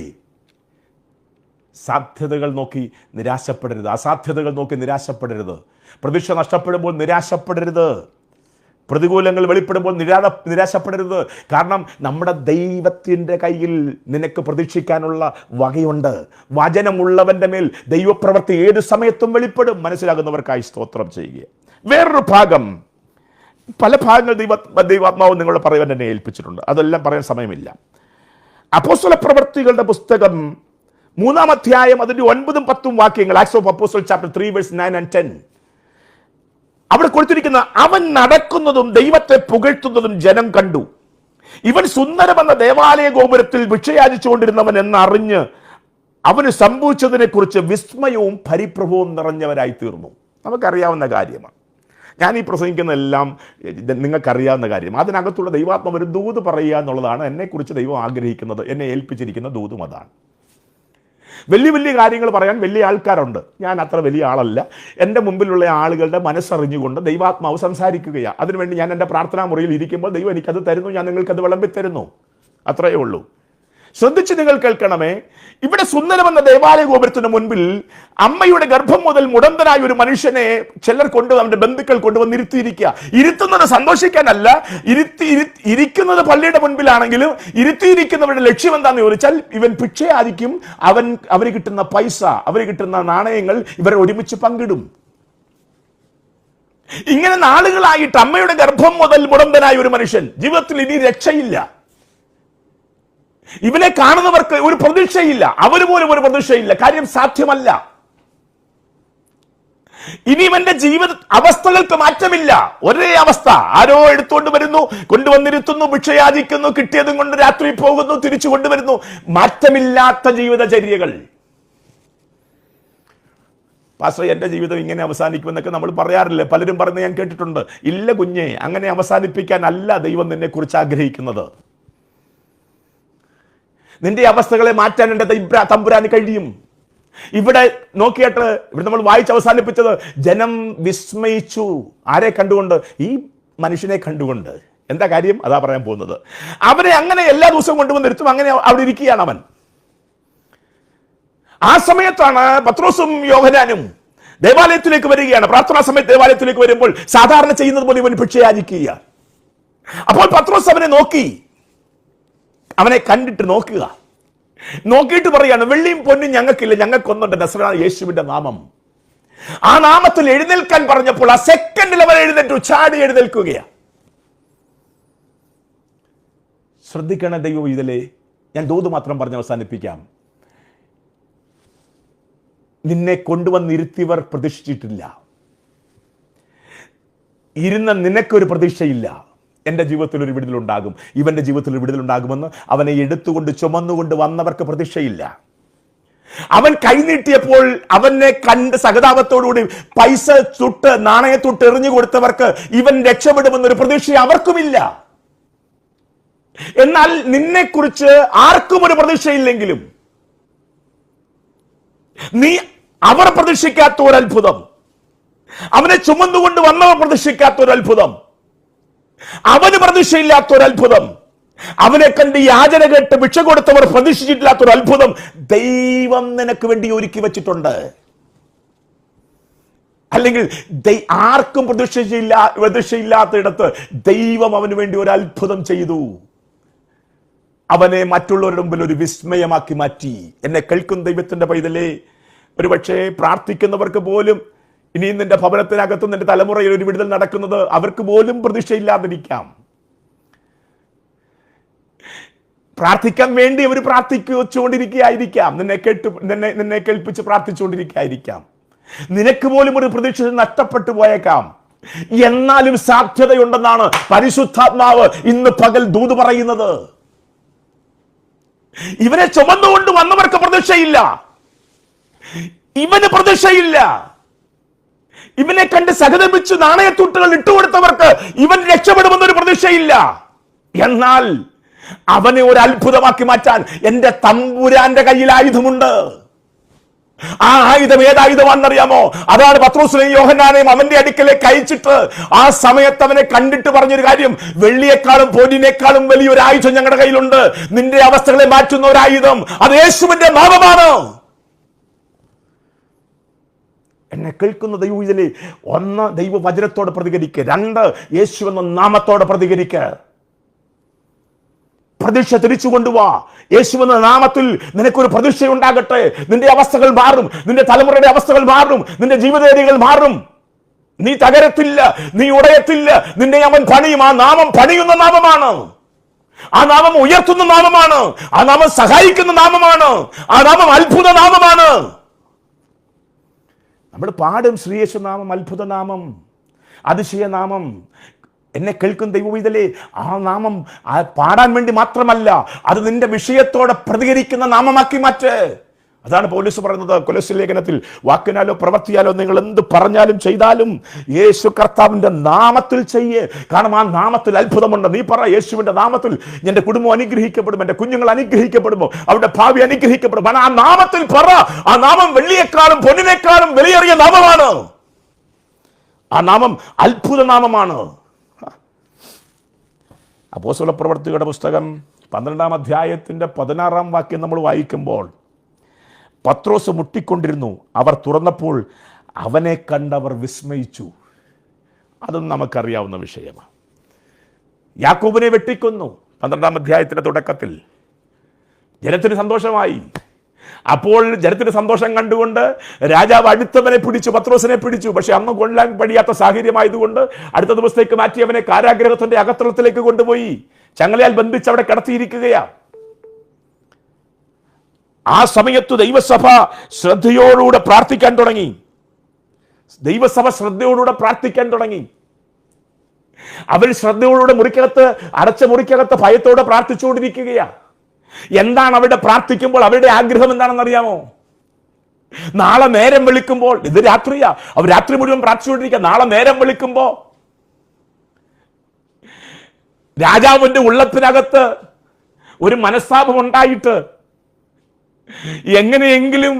സാധ്യതകൾ നോക്കി നിരാശപ്പെടരുത്. അസാധ്യതകൾ നോക്കി നിരാശപ്പെടരുത്. പ്രതീക്ഷ നഷ്ടപ്പെടുമ്പോൾ നിരാശപ്പെടരുത്. പ്രതികൂലങ്ങൾ വെളിപ്പെടുമ്പോൾ നിരാശപ്പെടരുത്. കാരണം നമ്മുടെ ദൈവത്തിൻ്റെ കയ്യിൽ നിനക്ക് പ്രതീക്ഷിക്കാനുള്ള വകയുണ്ട്. വചനമുള്ളവൻ്റെ മേൽ ദൈവപ്രവൃത്തി ഏത് സമയത്തും വെളിപ്പെടും. മനസ്സിലാകുന്നവർക്കായി സ്തോത്രം ചെയ്യുക. വേറൊരു ഭാഗം, പല ഭാഗങ്ങൾ ദൈവാത്മാവ് നിങ്ങളെ പറയുവാൻ എന്നെ ഏൽപ്പിച്ചിട്ടുണ്ട്. അതെല്ലാം പറയാൻ സമയമില്ല. അപ്പോസ്തല പ്രവൃത്തികളുടെ പുസ്തകം 3-ാം അധ്യായം അതിൻ്റെ 9-10 വാക്യങ്ങൾ, acts of apostles chapter 3 verse 9 and 10. അവിടെ കൊടുത്തിരിക്കുന്ന, അവൻ നടക്കുന്നതും ദൈവത്തെ പുകഴ്ത്തുന്നതും ജനം കണ്ടു. ഇവൻ സുന്ദരമെന്ന ദേവാലയ ഗോപുരത്തിൽ ഭിക്ഷയാചിച്ചുകൊണ്ടിരുന്നവൻ എന്നറിഞ്ഞ് അവന് സംഭവിച്ചതിനെ കുറിച്ച് വിസ്മയവും പരിഭ്രമവും നിറഞ്ഞവരായി തീർന്നു. നമുക്കറിയാവുന്ന കാര്യമാണ്. ഞാൻ ഈ പ്രസംഗിക്കുന്നതെല്ലാം നിങ്ങൾക്കറിയാവുന്ന കാര്യം. അതിനകത്തുള്ള ദൈവാത്മാവ് ഒരു ദൂത് പറയുക എന്നുള്ളതാണ് എന്നെക്കുറിച്ച് ദൈവം ആഗ്രഹിക്കുന്നത്. എന്നെ ഏൽപ്പിച്ചിരിക്കുന്ന ദൂതും അതാണ്. വലിയ വലിയ കാര്യങ്ങൾ പറയാൻ വലിയ ആൾക്കാരുണ്ട്. ഞാൻ അത്ര വലിയ ആളല്ല. എൻ്റെ മുമ്പിലുള്ള ആളുകളുടെ മനസ്സറിഞ്ഞുകൊണ്ട് ദൈവാത്മാവ് സംസാരിക്കുകയാണ്. അതിനുവേണ്ടി ഞാൻ എൻ്റെ പ്രാർത്ഥനാ മുറിയിൽ ഇരിക്കുമ്പോൾ ദൈവം എനിക്കത് തരുന്നു, ഞാൻ നിങ്ങൾക്കത് വിളമ്പിത്തരുന്നു. അത്രയേ ഉള്ളൂ. ശ്രദ്ധിച്ച് നിങ്ങൾ കേൾക്കണമേ. ഇവിടെ സുന്ദരമെന്ന ദേവാലയ ഗോപുരത്തിന് മുൻപിൽ അമ്മയുടെ ഗർഭം മുതൽ മുടന്തനായ ഒരു മനുഷ്യനെ ചിലർ അവന്റെ ബന്ധുക്കൾ കൊണ്ടുവന്ന് ഇരുത്തിയിരിക്കുക. ഇരുത്തുന്നത് സന്തോഷിക്കാനല്ല, ഇരിക്കുന്നത് പള്ളിയുടെ മുൻപിലാണെങ്കിലും ഇരുത്തിയിരിക്കുന്നവരുടെ ലക്ഷ്യം എന്താണെന്ന് ചോദിച്ചാൽ, ഇവൻ ഭിക്ഷയായിരിക്കും. അവന് കിട്ടുന്ന പൈസ, അവന് കിട്ടുന്ന നാണയങ്ങൾ ഇവരെ ഒരുമിച്ച് പങ്കിടും. ഇങ്ങനെ നാളുകളായിട്ട് അമ്മയുടെ ഗർഭം മുതൽ മുടന്തനായ ഒരു മനുഷ്യൻ, ജീവിതത്തിൽ ഇനി രക്ഷയില്ല. ഇവനെ കാണുന്നവർക്ക് ഒരു പ്രതീക്ഷയില്ല, അവന് പോലും ഒരു പ്രതീക്ഷയില്ല. കാര്യം സാധ്യമല്ല. ഇനി ഇവന്റെ ജീവിത അവസ്ഥകൾക്ക് മാറ്റമില്ല. ഒരേ അവസ്ഥ. ആരോ എടുത്തുകൊണ്ട് വരുന്നു, കൊണ്ടുവന്നിരുത്തുന്നു, ഭിക്ഷയാചിക്കുന്നു, കിട്ടിയതും കൊണ്ട് രാത്രി പോകുന്നു, തിരിച്ചു കൊണ്ടുവരുന്നു. മാറ്റമില്ലാത്ത ജീവിതചര്യകൾ. പാസ്റ്റർ, എൻ്റെ ജീവിതം ഇങ്ങനെ അവസാനിക്കുമെന്നൊക്കെ നമ്മൾ പറയാറില്ല. പലരും പറയുന്നത് ഞാൻ കേട്ടിട്ടുണ്ട്. ഇല്ല കുഞ്ഞെ, അങ്ങനെ അവസാനിപ്പിക്കാനല്ല ദൈവം നിന്നെ കുറിച്ച് ആഗ്രഹിക്കുന്നത്. നിന്റെ അവസ്ഥകളെ മാറ്റാൻ എൻ്റെ തമ്പുരാന് കഴിയും. ഇവിടെ നോക്കിയിട്ട് ഇവിടെ നമ്മൾ വായിച്ച് അവസാനിപ്പിച്ചത്, ജനം വിസ്മയിച്ചു. ആരെ കണ്ടുകൊണ്ട്? ഈ മനുഷ്യനെ കണ്ടുകൊണ്ട്. എന്താ കാര്യം? അതാ പറയാൻ പോകുന്നത്. അവനെ അങ്ങനെ എല്ലാ ദിവസവും കൊണ്ടുവന്നിരുത്തും. അങ്ങനെ അവിടെ ഇരിക്കുകയാണ് അവൻ. ആ സമയത്താണ് പത്രോസും യോഹന്നാനും ദേവാലയത്തിലേക്ക് വരികയാണ്. പ്രാർത്ഥനാ സമയത്ത് ദേവാലയത്തിലേക്ക് വരുമ്പോൾ സാധാരണ ചെയ്യുന്നത് പോലെ ഇവൻ ഭിക്ഷയാചിക്കുക. അപ്പോൾ പത്രോസ് അവനെ നോക്കി, അവനെ കണ്ടിട്ട് നോക്കിയിട്ട് പറയാണ്, വെള്ളിയും പൊന്നും ഞങ്ങൾക്കില്ല, ഞങ്ങൾക്കൊന്നുണ്ട്, നസറേനായ യേശുവിന്റെ നാമം. ആ നാമത്തിൽ എഴുന്നേൽക്കാൻ പറഞ്ഞപ്പോൾ ആ സെക്കൻഡിൽ അവൻ എഴുന്നേറ്റു, ചാടി എഴുന്നേൽക്കുകയാണ്. ശ്രദ്ധിക്കണം ദൈവം. ഇതിലെ ഞാൻ ദൂത് മാത്രം പറഞ്ഞ് അവസാനിപ്പിക്കാം. നിന്നെ കൊണ്ടുവന്നിരുത്തിയവർ പ്രതീക്ഷിച്ചിട്ടില്ല. ഇരുന്ന നിനക്കൊരു പ്രതീക്ഷയില്ല. എൻ്റെ ജീവിതത്തിൽ ഒരു വിടുതലുണ്ടാകും, ഇവൻ്റെ ജീവിതത്തിൽ ഒരു വിടുതലുണ്ടാകുമെന്ന് അവനെ എടുത്തുകൊണ്ട് ചുമന്നുകൊണ്ട് വന്നവർക്ക് പ്രതീക്ഷയില്ല. അവൻ കൈനീട്ടിയപ്പോൾ അവനെ കണ്ട് സഹതാപത്തോടുകൂടി പൈസ തൊട്ട് നാണയത്തൊട്ട് എറിഞ്ഞു കൊടുത്തവർക്ക് ഇവൻ രക്ഷപ്പെടുമെന്നൊരു പ്രതീക്ഷ അവർക്കുമില്ല. എന്നാൽ നിന്നെക്കുറിച്ച് ആർക്കും ഒരു പ്രതീക്ഷയില്ലെങ്കിലും നീ അവർ പ്രതീക്ഷിക്കാത്ത ഒരു അത്ഭുതം, അവനെ ചുമന്നുകൊണ്ട് വന്നവർ പ്രതീക്ഷിക്കാത്ത ഒരു അത്ഭുതം, അവന് പ്രതീക്ഷയില്ലാത്ത ഒരു അത്ഭുതം അവനെ കണ്ട് യാചന കേട്ട് ഭിക്ഷ കൊടുത്തവർ പ്രതീക്ഷിച്ചിട്ടില്ലാത്തൊരു അത്ഭുതം ദൈവം നിനക്ക് വേണ്ടി ഒരുക്കി വെച്ചിട്ടുണ്ട്. അല്ലെങ്കിൽ ആർക്കും പ്രതീക്ഷയില്ലാത്തയിടത്ത് ദൈവം അവന് വേണ്ടി ഒരു അത്ഭുതം ചെയ്തു. അവനെ മറ്റുള്ളവരുടെ മുമ്പിൽ ഒരു വിസ്മയമാക്കി മാറ്റി. എന്നെ കേൾക്കുന്ന ദൈവത്തിന്റെ പൈതലേ, ഒരുപക്ഷെ പ്രാർത്ഥിക്കുന്നവർക്ക് പോലും ഇനിയും നിന്റെ ഭവനത്തിനകത്തും നിന്റെ തലമുറയിൽ ഒരു വിടുതൽ നടക്കുന്നത് അവർക്ക് പോലും പ്രതീക്ഷയില്ലാതിരിക്കാം. പ്രാർത്ഥിക്കാൻ വേണ്ടി അവർ പ്രാർത്ഥിച്ചുകൊണ്ടിരിക്കുകയായിരിക്കാം, നിന്നെ കേൾപ്പിച്ച് പ്രാർത്ഥിച്ചുകൊണ്ടിരിക്കുകയായിരിക്കാം. നിനക്ക് പോലും ഒരു പ്രതീക്ഷ നഷ്ടപ്പെട്ടു പോയേക്കാം. എന്നാലും സാധ്യതയുണ്ടെന്നാണ് പരിശുദ്ധാത്മാവ് ഇന്ന് പകൽ ദൂത് പറയുന്നത്. ഇവനെ ചുമന്നുകൊണ്ട് വന്നവർക്ക് പ്രതീക്ഷയില്ല, ഇവന് പ്രതീക്ഷയില്ല. ഇവനെ കണ്ട് സഹതപിച്ച് നാണയത്തൂട്ടുകൾ ഇട്ടുകൊടുത്തവർക്ക് ഇവൻ രക്ഷപ്പെടുമെന്നൊരു പ്രതീക്ഷയില്ല. എന്നാൽ അവനെ ഒരു അത്ഭുതമാക്കി മാറ്റാൻ എന്റെ തമ്പുരാന്റെ കയ്യിൽ ആയുധമുണ്ട്. ആ ആയുധം ഏതായുധമാണെന്നറിയാമോ? അതാണ് പത്രോസിനെയും യോഹന്നാനെയും അവന്റെ അടുക്കലേക്ക് അയച്ചിട്ട് ആ സമയത്ത് അവനെ കണ്ടിട്ട് പറഞ്ഞൊരു കാര്യം, വെള്ളിയേക്കാളും പൊന്നിനേക്കാളും വലിയൊരു ആയുധം ഞങ്ങളുടെ കയ്യിലുണ്ട്. നിന്റെ അവസ്ഥകളെ മാറ്റുന്ന ഒരു ആയുധം, അത് യേശുവിന്റെ നാമമാണ്. എന്നെ കേൾക്കുന്ന ദൈവത്തിലെ, ഒന്ന് ദൈവവചനത്തോട് പ്രതികരിക്കുക, രണ്ട് യേശു എന്ന നാമത്തോടെ പ്രതികരിക്കുക. പ്രതീക്ഷ തിരിച്ചു കൊണ്ടുവാ. യേശുവെന്ന നാമത്തിൽ നിനക്കൊരു പ്രതീക്ഷ ഉണ്ടാകട്ടെ. നിന്റെ അവസ്ഥകൾ മാറും, നിന്റെ തലമുറയുടെ അവസ്ഥകൾ മാറും, നിന്റെ ജീവിതരീതികൾ മാറും. നീ തകരത്തില്ല, നീ ഉടയത്തില്ല, നിന്നെ അവൻ പണിയും. ആ നാമം പണിയുന്ന നാമമാണ്, ആ നാമം ഉയർത്തുന്ന നാമമാണ്, ആ നാമം സഹായിക്കുന്ന നാമമാണ്, ആ നാമം അത്ഭുത നാമമാണ്. നമ്മൾ പാടും ശ്രീയേശു നാമം, അത്ഭുത നാമം, അതിശയനാമം. എന്നെ കേൾക്കുന്ന ദൈവവിതലേ, ആ നാമം പാടാൻ വേണ്ടി മാത്രമല്ല, അത് നിന്റെ വിഷയത്തോടെ പ്രതികരിക്കുന്ന നാമമാക്കി മാറ്റ്. അതാണ് പൗലോസ് പറയുന്നത് കൊലോസ്യ ലേഖനത്തിൽ, വാക്കിനാലോ പ്രവർത്തിയാലോ നിങ്ങൾ എന്ത് പറഞ്ഞാലും ചെയ്താലും യേശു കർത്താവിന്റെ നാമത്തിൽ ചെയ്യേ. കാരണം ആ നാമത്തിൽ അത്ഭുതമുണ്ട്. നീ പറ, യേശുവിന്റെ നാമത്തിൽ എന്റെ കുടുംബം അനുഗ്രഹിക്കപ്പെടും, എന്റെ കുഞ്ഞുങ്ങൾ അനുഗ്രഹിക്കപ്പെടുമോ, അവരുടെ ഭാവി അനുഗ്രഹിക്കപ്പെടും. ആ നാമത്തിൽ പറ. ആ നാമം വെള്ളിയേക്കാളും പൊന്നിനേക്കാളും വിലയേറിയ നാമമാണ്. ആ നാമം അത്ഭുത നാമമാണ്. അപ്പോസ്തലപ്രവൃത്തികളുടെ പുസ്തകം 12-ാം അധ്യായത്തിന്റെ 16-ാം വാക്യം നമ്മൾ വായിക്കുമ്പോൾ, പത്രോസ് മുട്ടിക്കൊണ്ടിരുന്നു, അവർ തുറന്നപ്പോൾ അവനെ കണ്ടവർ വിസ്മയിച്ചു. അതും നമുക്കറിയാവുന്ന വിഷയമാണ്. യാക്കോബിനെ വെട്ടിക്കൊന്നു 12-ാം അധ്യായത്തിന്റെ തുടക്കത്തിൽ. ജനത്തിന് സന്തോഷമായി. അപ്പോൾ ജനത്തിന് സന്തോഷം കണ്ടുകൊണ്ട് രാജാവ് അടുത്തവനെ പിടിച്ചു, പത്രോസിനെ പിടിച്ചു. പക്ഷെ അന്ന് കൊല്ലാൻ കഴിയാത്ത സാഹചര്യമായതുകൊണ്ട് അടുത്ത ദിവസത്തേക്ക് മാറ്റി അവനെ കാരാഗ്രഹത്തിന്റെ അകത്തളത്തിലേക്ക് കൊണ്ടുപോയി ചങ്ങലയാൽ ബന്ധിച്ച് അവിടെ കിടത്തിയിരിക്കുകയാ. ആ സമയത്ത് ദൈവസഭ ശ്രദ്ധയോടുകൂടെ പ്രാർത്ഥിക്കാൻ തുടങ്ങി. ദൈവസഭ ശ്രദ്ധയോടുകൂടെ പ്രാർത്ഥിക്കാൻ തുടങ്ങി. അവർ ശ്രദ്ധയോടുകൂടെ മുറിക്കകത്ത്, അടച്ച മുറിക്കകത്ത് ഭയത്തോടെ പ്രാർത്ഥിച്ചുകൊണ്ടിരിക്കുകയാ. എന്താണ് അവരുടെ പ്രാർത്ഥിക്കുമ്പോൾ അവരുടെ ആഗ്രഹം എന്താണെന്നറിയാമോ? നാളെ നേരം വെളുക്കുമ്പോൾ, ഇത് രാത്രിയാ, അവർ രാത്രി മുഴുവൻ പ്രാർത്ഥിച്ചുകൊണ്ടിരിക്കുക. നാളെ നേരം വെളുക്കുമ്പോ രാജാവിന്റെ ഉള്ളത്തിനകത്ത് ഒരു മനസ്താപം ഉണ്ടായിട്ട് എങ്ങനെയെങ്കിലും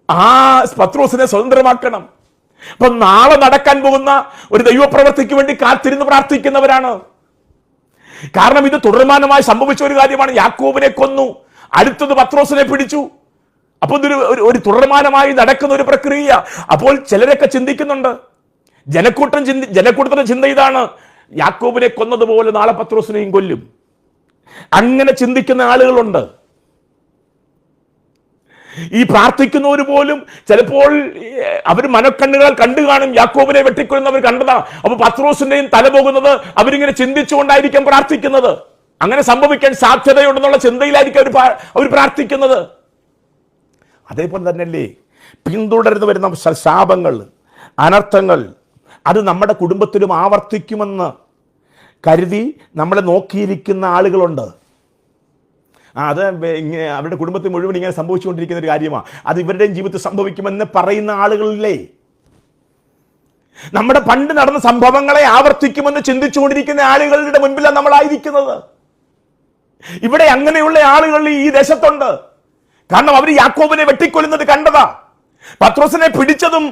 ആ പത്രോസിനെ സ്വതന്ത്രമാക്കണം. അപ്പൊ നാളെ നടക്കാൻ പോകുന്ന ഒരു ദൈവപ്രവൃത്തിക്ക് വേണ്ടി കാത്തിരുന്ന് പ്രാർത്ഥിക്കുന്നവരാണ്. കാരണം ഇത് തുടർമാനമായി സംഭവിച്ച ഒരു കാര്യമാണ്. യാക്കോബിനെ കൊന്നു, അടുത്തത് പത്രോസിനെ പിടിച്ചു. അപ്പൊ ഇതൊരു ഒരു തുടർമാനമായി നടക്കുന്ന ഒരു പ്രക്രിയ. അപ്പോൾ ചിലരൊക്കെ ചിന്തിക്കുന്നുണ്ട്, ജനക്കൂട്ടത്തിന്റെ ചിന്ത ഇതാണ്, യാക്കോബിനെ കൊന്നതുപോലെ നാളെ പത്രോസിനെയും കൊല്ലും. അങ്ങനെ ചിന്തിക്കുന്ന ആളുകളുണ്ട്. ഈ പ്രാർത്ഥിക്കുന്നവർ പോലും ചിലപ്പോൾ അവർ മനക്കണ്ണുകൾ കണ്ടു കാണും, യാക്കോബിനെ വെട്ടിക്കൊല്ലുന്നവർ കണ്ടതാ. അപ്പൊ പത്രോസിന്റെയും തല പോകുന്നത് അവരിങ്ങനെ ചിന്തിച്ചുകൊണ്ടായിരിക്കും പ്രാർത്ഥിക്കുന്നത്. അങ്ങനെ സംഭവിക്കാൻ സാധ്യതയുണ്ടെന്നുള്ള ചിന്തയിലായിരിക്കും അവർ പ്രാർത്ഥിക്കുന്നത്. അതേപോലെ തന്നെയല്ലേ പിന്തുടർന്ന് വരുന്ന ശാപങ്ങൾ, അനർത്ഥങ്ങൾ, അത് നമ്മുടെ കുടുംബത്തിലും ആവർത്തിക്കുമെന്ന് കരുതി നമ്മളെ നോക്കിയിരിക്കുന്ന ആളുകളുണ്ട്. അത് ഇങ്ങനെ അവരുടെ കുടുംബത്തിൽ മുഴുവൻ ഇങ്ങനെ സംഭവിച്ചുകൊണ്ടിരിക്കുന്ന ഒരു കാര്യമാണ്. അത് ഇവരുടെയും ജീവിതത്തിൽ സംഭവിക്കുമെന്ന് പറയുന്ന ആളുകളില്ലേ? നമ്മുടെ പണ്ട് നടന്ന സംഭവങ്ങളെ ആവർത്തിക്കുമെന്ന് ചിന്തിച്ചുകൊണ്ടിരിക്കുന്ന ആളുകളുടെ മുൻപിലാണ് നമ്മളായിരിക്കുന്നത്. ഇവിടെ അങ്ങനെയുള്ള ആളുകൾ ഈ ദേശത്തുണ്ട്. കാരണം അവർ യാക്കോബിനെ വെട്ടിക്കൊല്ലുന്നത് കണ്ടതാ. പത്രോസിനെ പിടിച്ചതും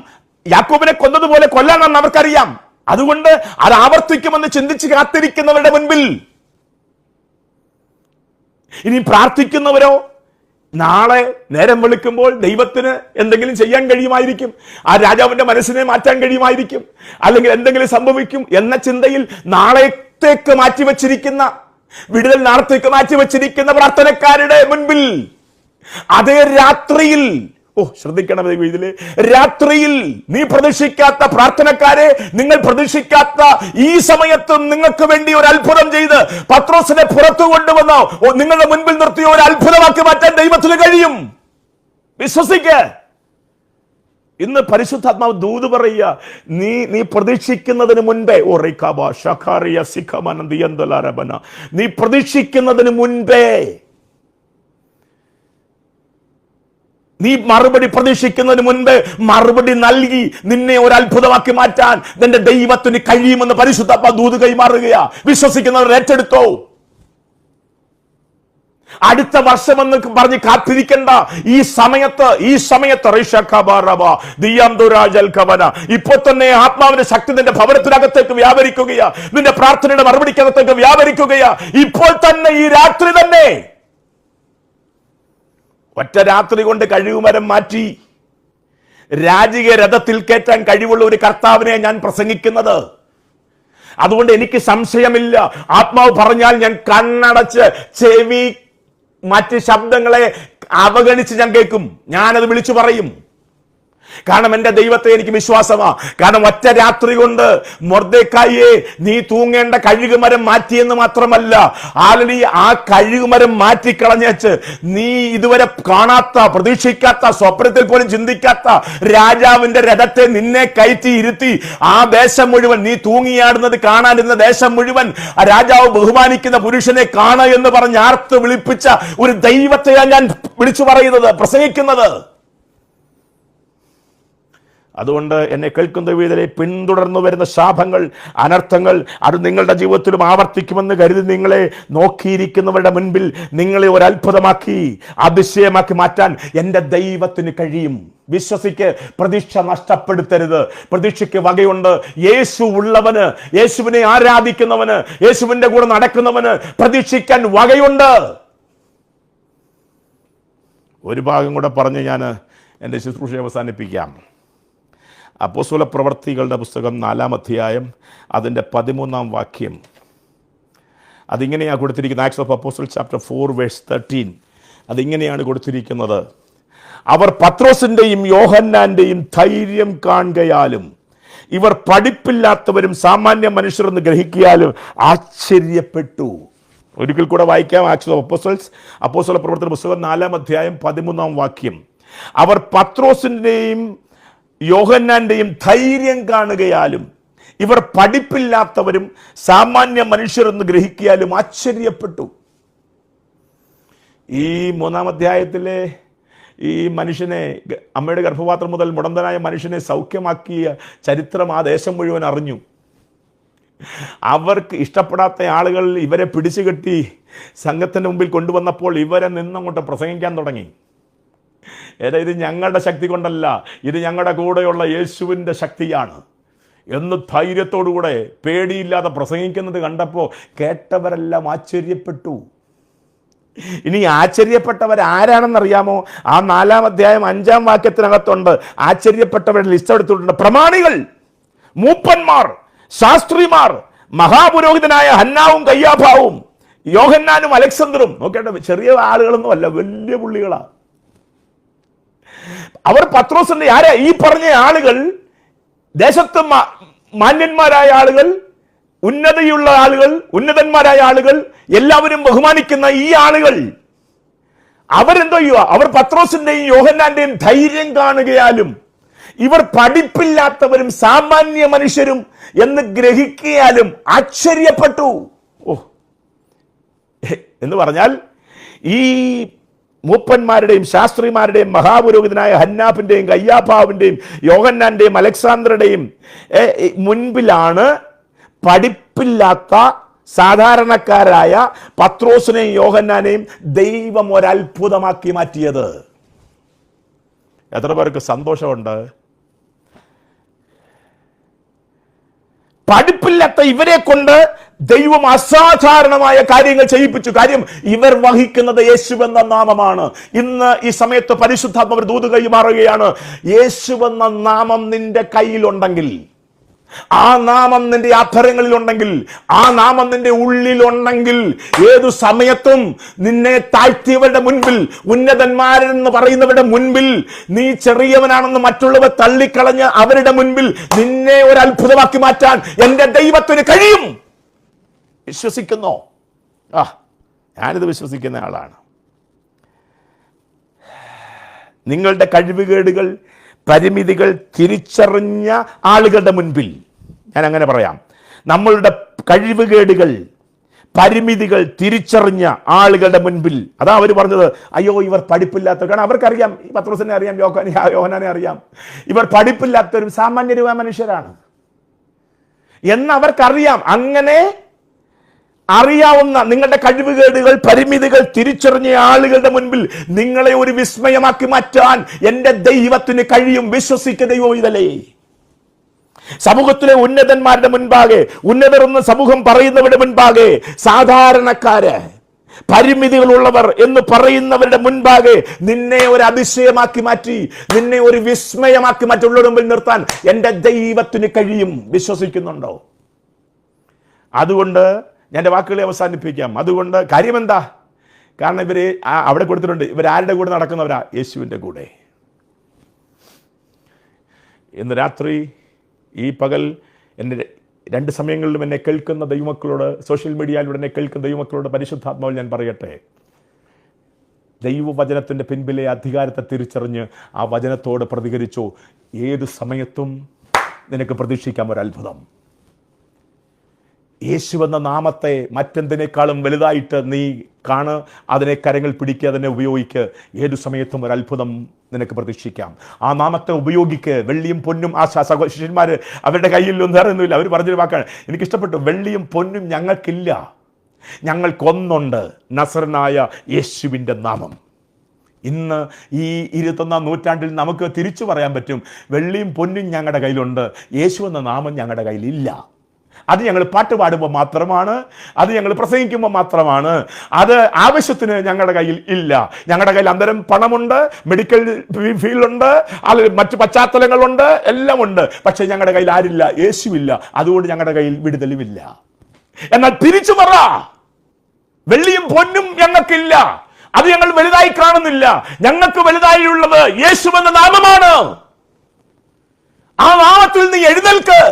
യാക്കോബിനെ കൊന്നതുപോലെ കൊല്ലാനാണെന്ന് അവർക്കറിയാം. അതുകൊണ്ട് അത് ആവർത്തിക്കുമെന്ന് ചിന്തിച്ച് കാത്തിരിക്കുന്നവരുടെ മുൻപിൽ ഇനി പ്രാർത്ഥിക്കുന്നവരോ നാളെ നേരം വെളുക്കുമ്പോൾ ദൈവത്തിന് എന്തെങ്കിലും ചെയ്യാൻ കഴിയുമായിരിക്കും, ആ രാജാവിന്റെ മനസ്സിനെ മാറ്റാൻ കഴിയുമായിരിക്കും, അല്ലെങ്കിൽ എന്തെങ്കിലും സംഭവിക്കും എന്ന ചിന്തയിൽ നാളത്തേക്ക് മാറ്റിവെച്ചിരിക്കുന്ന, വിടുതൽ നാളത്തേക്ക് മാറ്റിവെച്ചിരിക്കുന്ന പ്രാർത്ഥനക്കാരുടെ മുൻപിൽ അതേ രാത്രിയിൽ, ശ്രദ്ധിക്കണം ഇതില്, രാത്രിയിൽ നീ പ്രതീക്ഷിക്കാത്ത പ്രാർത്ഥനക്കാരെ, നിങ്ങൾ പ്രതീക്ഷിക്കാത്ത ഈ സമയത്തും നിങ്ങൾക്ക് വേണ്ടി ഒരു അത്ഭുതം ചെയ്ത് പത്രോസിനെ പുറത്തു കൊണ്ടുവന്നോ നിങ്ങളുടെ മുൻപിൽ നിർത്തിയ ഒരു അത്ഭുതമാക്കി മാറ്റാൻ ദൈവത്തിന് കഴിയും. വിശ്വസിക്ക. ഇന്ന് പരിശുദ്ധാത്മാവ് ദൂത് പറയുക, നീ പ്രതീക്ഷിക്കുന്നതിന് മുൻപേ, നീ പ്രതീക്ഷിക്കുന്നതിന് മുൻപേ, നീ മറുപടി പ്രതീക്ഷിക്കുന്നതിന് മുൻപ് മറുപടി നൽകി നിന്നെ ഒരു അത്ഭുതമാക്കി മാറ്റാൻ നിന്റെ ദൈവത്തിന് കഴിയുമെന്ന് പരിശുദ്ധാത്മാ ദൂത് കൈമാറുകയാ. വിശ്വസിക്കുന്നവർ ഏറ്റെടുത്തോ. അടുത്ത വർഷമെന്ന് പറഞ്ഞ് കാത്തിരിക്കണ്ട. ഈ സമയത്ത് ഇപ്പോൾ തന്നെ ആത്മാവിന്റെ ശക്തി നിന്റെ ഭവനത്തിനകത്തേക്ക് വ്യാപരിക്കുകയാ, നിന്റെ പ്രാർത്ഥനയുടെ മറുപടിക്കകത്തേക്ക് വ്യാപരിക്കുകയാ. ഇപ്പോൾ തന്നെ, ഈ രാത്രി തന്നെ. ഒറ്റ രാത്രി കൊണ്ട് കഴുകുമരം മാറ്റി രാജിക രഥത്തിൽ കയറ്റാൻ കഴിവുള്ള ഒരു കർത്താവിനെ ഞാൻ പ്രസംഗിക്കുന്നത്. അതുകൊണ്ട് എനിക്ക് സംശയമില്ല, ആത്മാവ് പറഞ്ഞാൽ ഞാൻ കണ്ണടച്ച് ചെവി മറ്റ് ശബ്ദങ്ങളെ അവഗണിച്ച് ഞാൻ കേൾക്കും, ഞാനത് വിളിച്ചു പറയും. കാരണം എന്റെ ദൈവത്തെ എനിക്ക് വിശ്വാസമാ. കാരണം ഒറ്റ രാത്രി കൊണ്ട് മൊർദെഖായിയെ നീ തൂങ്ങേണ്ട കഴുകുമരം മാറ്റിയെന്ന് മാത്രമല്ല, ആൾറെഡി ആ കഴുകുമരം മാറ്റിക്കളഞ്ഞേച്ച് നീ ഇതുവരെ കാണാത്ത, പ്രതീക്ഷിക്കാത്ത, സ്വപ്നത്തിൽ പോലും ചിന്തിക്കാത്ത രാജാവിന്റെ രഥത്തെ നിന്നെ കയറ്റി ഇരുത്തി ആ ദേശം മുഴുവൻ, നീ തൂങ്ങിയാടുന്നത് കാണാനിരുന്ന ദേശം മുഴുവൻ ആ രാജാവ് ബഹുമാനിക്കുന്ന പുരുഷനെ കാണ എന്ന് പറഞ്ഞ് ആർത്ത് വിളിപ്പിച്ച ഒരു ദൈവത്തെയാണ് ഞാൻ വിളിച്ചു പറയുന്നത്, പ്രസംഗിക്കുന്നത്. അതുകൊണ്ട് എന്നെ കേൾക്കുന്ന വീതിലെ പിന്തുടർന്നു വരുന്ന ശാപങ്ങൾ, അനർത്ഥങ്ങൾ അത് നിങ്ങളുടെ ജീവിതത്തിലും ആവർത്തിക്കുമെന്ന് കരുതി നിങ്ങളെ നോക്കിയിരിക്കുന്നവരുടെ മുൻപിൽ നിങ്ങളെ ഒരു അത്ഭുതമാക്കി, അതിശയമാക്കി മാറ്റാൻ എൻ്റെ ദൈവത്തിന് കഴിയും. വിശ്വസിക്ക്. പ്രതീക്ഷ നഷ്ടപ്പെടുത്തരുത്. പ്രതീക്ഷയ്ക്ക് വകയുണ്ട്. യേശു ഉള്ളവന്, യേശുവിനെ ആരാധിക്കുന്നവന്, യേശുവിന്റെ കൂടെ നടക്കുന്നവന് പ്രതീക്ഷിക്കാൻ വകയുണ്ട്. ഒരു ഭാഗം കൂടെ പറഞ്ഞ് ഞാൻ എൻ്റെ ശുശ്രൂഷ അവസാനിപ്പിക്കാം. അപ്പോസ്തല പ്രവർത്തികളുടെ പുസ്തകം 4-ാം അധ്യായം അതിൻ്റെ 13-ാം വാക്യം. അതിങ്ങനെയാണ് കൊടുത്തിരിക്കുന്നത്. Acts of apostles chapter 4:13. അതിങ്ങനെയാണ് കൊടുത്തിരിക്കുന്നത്. അവർ പത്രോസിൻ്റെയും യോഹന്നാൻ്റെയും ധൈര്യം കാണുകയാലും ഇവർ പഠിപ്പില്ലാത്തവരും സാമാന്യ മനുഷ്യരെന്ന് ഗ്രഹിക്കാലും ആശ്ചര്യപ്പെട്ടു. ഒരിക്കൽ കൂടെ വായിക്കാം. ആക്ട്സ് ഓഫ് അപ്പോസ്റ്റൽസ്, അപ്പോസ്തല പ്രവർത്തന പുസ്തകം 4-ാം അധ്യായം 13-ാം വാക്യം. അവർ പത്രോസിൻ്റെയും യോഹന്നാന്റെയും ധൈര്യം കാണുകയാലും ഇവർ പഠിപ്പില്ലാത്തവരും സാമാന്യ മനുഷ്യരെന്ന് ഗ്രഹിക്കാലും ആശ്ചര്യപ്പെട്ടു. ഈ 3-ാം അധ്യായത്തിലെ ഈ മനുഷ്യനെ, അമ്മയുടെ ഗർഭപാത്രം മുതൽ മുടന്തനായ മനുഷ്യനെ സൗഖ്യമാക്കിയ ചരിത്രം ആ ദേശം മുഴുവൻ അറിഞ്ഞു. അവർക്ക് ഇഷ്ടപ്പെടാത്ത ആളുകൾ ഇവരെ പിടിച്ചുകെട്ടി സംഘത്തിൻ്റെ മുമ്പിൽ കൊണ്ടുവന്നപ്പോൾ ഇവരെ നിന്നങ്ങോട്ട് പ്രസംഗിക്കാൻ തുടങ്ങി. ഇത് ഞങ്ങളുടെ ശക്തി കൊണ്ടല്ല, ഇത് ഞങ്ങളുടെ കൂടെയുള്ള യേശുവിൻ്റെ ശക്തിയാണ് എന്ന് ധൈര്യത്തോടുകൂടെ പേടിയില്ലാതെ പ്രസംഗിക്കുന്നത് കണ്ടപ്പോൾ കേട്ടവരെല്ലാം ആശ്ചര്യപ്പെട്ടു. ഇനി ആശ്ചര്യപ്പെട്ടവരാരാണെന്നറിയാമോ? ആ 4-ാം അധ്യായം 5-ാം വാക്യത്തിനകത്തുണ്ട്. ആശ്ചര്യപ്പെട്ടവരുടെ ലിസ്റ്റ് എടുത്തിട്ടുണ്ട്. പ്രമാണികൾ, മൂപ്പന്മാർ, ശാസ്ത്രിമാർ, മഹാപുരോഹിതനായ ഹന്നാവും കയ്യാഫാവും, യോഹന്നാനും അലക്സണ്ടറും. നോക്കേണ്ട, ചെറിയ ആളുകളൊന്നും അല്ല, വലിയ പുള്ളികളാണ്. അവർ പത്രോസിന്റെ ആരാ? ഈ പറഞ്ഞ ആളുകൾ, ദേശത്ത് മാന്യന്മാരായ ആളുകൾ, ഉന്നതിയുള്ള ആളുകൾ, ഉന്നതന്മാരായ ആളുകൾ, എല്ലാവരും ബഹുമാനിക്കുന്ന ഈ ആളുകൾ അവരെന്തോ ചെയ്യുക? അവർ പത്രോസിന്റെയും യോഹന്നാന്റെയും ധൈര്യം കാണുകയാലും ഇവർ പഠിപ്പില്ലാത്തവരും സാമാന്യ മനുഷ്യരും എന്ന് ഗ്രഹിക്കാലും ആശ്ചര്യപ്പെട്ടു. എന്ന് പറഞ്ഞാൽ ഈ മൂപ്പന്മാരുടെയും ശാസ്ത്രിമാരുടെയും മഹാപുരോഹിതനായ ഹന്നാഫിന്റെയും കയ്യാഫാവിന്റെയും യോഹന്നാന്റെയും അലക്സാണ്ടറുടെയും മുൻപിലാണ് പഠിപ്പില്ലാത്ത സാധാരണക്കാരായ പത്രോസിനെയും യോഹന്നാനെയും ദൈവം ഒരത്ഭുതമാക്കി മാറ്റിയത്. എത്ര പേർക്ക് സന്തോഷമുണ്ട്? പഠിപ്പില്ലാത്ത ഇവരെ കൊണ്ട് ദൈവം അസാധാരണമായ കാര്യങ്ങൾ ചെയ്യിപ്പിച്ചു. കാര്യം ഇവർ വഹിക്കുന്നത് യേശുവെന്ന നാമമാണ്. ഇന്ന് ഈ സമയത്ത് പരിശുദ്ധാത്മാവ് ഒരു ദൂത് കൈമാറുകയാണ്. യേശുവെന്ന നാമം നിന്റെ കയ്യിലുണ്ടെങ്കിൽ, ആ നാമം നിന്റെ അധരങ്ങളിലുണ്ടെങ്കിൽ, ആ നാമം നിന്റെ ഉള്ളിലുണ്ടെങ്കിൽ, ഏതു സമയത്തും നിന്നെ താഴ്ത്തിയവരുടെ മുൻപിൽ, ഉന്നതന്മാരെന്ന് പറയുന്നവരുടെ മുൻപിൽ, നീ ചെറിയവനാണെന്ന് മറ്റുള്ളവർ തള്ളിക്കളഞ്ഞ് അവരുടെ മുൻപിൽ നിന്നെ ഒരു അത്ഭുതമാക്കി മാറ്റാൻ എന്റെ ദൈവത്തിന് കഴിയും. വിശ്വസിക്കുന്നോ? ഞാനിത് വിശ്വസിക്കുന്ന ആളാണ്. നിങ്ങളുടെ കഴിവുകേടുകൾ, പരിമിതികൾ തിരിച്ചറിഞ്ഞ ആളുകളുടെ മുൻപിൽ, ഞാൻ അങ്ങനെ പറയാം, നമ്മളുടെ കഴിവുകേടുകൾ, പരിമിതികൾ തിരിച്ചറിഞ്ഞ ആളുകളുടെ മുൻപിൽ, അതാ അവർ പറഞ്ഞത്, അയ്യോ ഇവർ പഠിപ്പില്ലാത്തവർ. കാരണം അവർക്കറിയാം, ഈ പത്രോസിനെ അറിയാം, യോഹന്നാനെ അറിയാം, ഇവർ പഠിപ്പില്ലാത്തവരും സാമാന്യരുമായ മനുഷ്യരാണ് എന്നവർക്കറിയാം. അങ്ങനെ അറിയാവുന്ന നിങ്ങളുടെ കഴിവുകേടുകൾ, പരിമിതികൾ തിരിച്ചറിഞ്ഞ ആളുകളുടെ മുൻപിൽ നിങ്ങളെ ഒരു വിസ്മയമാക്കി മാറ്റാൻ എന്റെ ദൈവത്തിന് കഴിയും. വിശ്വസിക്കുന്നയോ ഇതല്ലേ? സമൂഹത്തിലെ ഉന്നതന്മാരുടെ മുൻപാകെ, ഉന്നതർ എന്ന് സമൂഹം പറയുന്നവരുടെ മുൻപാകെ, സാധാരണക്കാര്, പരിമിതികളുള്ളവർ എന്ന് പറയുന്നവരുടെ മുൻപാകെ നിന്നെ ഒരു അതിശയമാക്കി മാറ്റി, നിന്നെ ഒരു വിസ്മയമാക്കി മറ്റുള്ളവരുടെ മുമ്പിൽ നിർത്താൻ എന്റെ ദൈവത്തിന് കഴിയും. വിശ്വസിക്കുന്നുണ്ടോ? അതുകൊണ്ട് ഞാൻ എൻ്റെ വാക്കുകളെ അവസാനിപ്പിക്കാം. അതുകൊണ്ട് കാര്യമെന്താ? കാരണം ഇവര് അവിടെ കൊടുത്തിട്ടുണ്ട്, ഇവരാരുടെ കൂടെ നടക്കുന്നവരാ? യേശുവിൻ്റെ കൂടെ. ഇന്ന് രാത്രി, ഈ പകൽ എൻ്റെ രണ്ട് സമയങ്ങളിലും എന്നെ കേൾക്കുന്ന ദൈവമക്കളോട്, സോഷ്യൽ മീഡിയയിലൂടെ എന്നെ കേൾക്കുന്ന ദൈവമക്കളോട് പരിശുദ്ധാത്മാവിൽ ഞാൻ പറയട്ടെ, ദൈവവചനത്തിൻ്റെ പിൻപിലെ അധികാരത്തെ തിരിച്ചറിഞ്ഞ് ആ വചനത്തോട് പ്രതികരിച്ചോ, ഏതു സമയത്തും നിനക്ക് പ്രതീക്ഷിക്കാം ഒരു അത്ഭുതം. യേശുവെന്ന നാമത്തെ മറ്റെന്തിനേക്കാളും വലുതായിട്ട് നീ കാണ്, അതിനെ കരങ്ങൾ പിടിക്കുക, അതിനെ ഉപയോഗിക്ക്. ഏതു സമയത്തും ഒരു അത്ഭുതം നിനക്ക് പ്രതീക്ഷിക്കാം. ആ നാമത്തെ ഉപയോഗിക്ക്. വെള്ളിയും പൊന്നും, ആ ശിഷ്യന്മാർ അവരുടെ കയ്യിൽ ഒന്നും വേറൊന്നുമില്ല, അവർ പറഞ്ഞൊരു വാക്കാണ് എനിക്കിഷ്ടപ്പെട്ടു, വെള്ളിയും പൊന്നും ഞങ്ങൾക്കില്ല, ഞങ്ങൾക്കൊന്നുണ്ട്, നസറനായ യേശുവിൻ്റെ നാമം. ഇന്ന് ഈ 21-ാം നൂറ്റാണ്ടിൽ നമുക്ക് തിരിച്ചു പറയാൻ പറ്റും, വെള്ളിയും പൊന്നും ഞങ്ങളുടെ കയ്യിലുണ്ട്, യേശു എന്ന നാമം ഞങ്ങളുടെ കയ്യിലില്ല. അത് ഞങ്ങൾ പാട്ട് പാടുമ്പോൾ മാത്രമാണ്, അത് ഞങ്ങൾ പ്രസംഗിക്കുമ്പോൾ മാത്രമാണ്, അത് ആവശ്യത്തിന് ഞങ്ങളുടെ കയ്യിൽ ഇല്ല. ഞങ്ങളുടെ കയ്യിൽ അന്തരം പണമുണ്ട്, മെഡിക്കൽ ഫീൽഡുണ്ട്, മറ്റു പശ്ചാത്തലങ്ങളുണ്ട്, എല്ലാം ഉണ്ട്. പക്ഷെ ഞങ്ങളുടെ കയ്യിൽ ആരില്ല? യേശുവില്ല. അതുകൊണ്ട് ഞങ്ങളുടെ കയ്യിൽ വിടുതലുമില്ല. എന്നാൽ തിരിച്ചു പറ, വെള്ളിയും പൊന്നും ഞങ്ങൾക്കില്ല, അത് ഞങ്ങൾ വലുതായി കാണുന്നില്ല. ഞങ്ങൾക്ക് വലുതായുള്ളത് യേശുവെന്ന നാമമാണ്. ആ നാമത്തിൽ നീ എഴുന്നേൽക്ക്.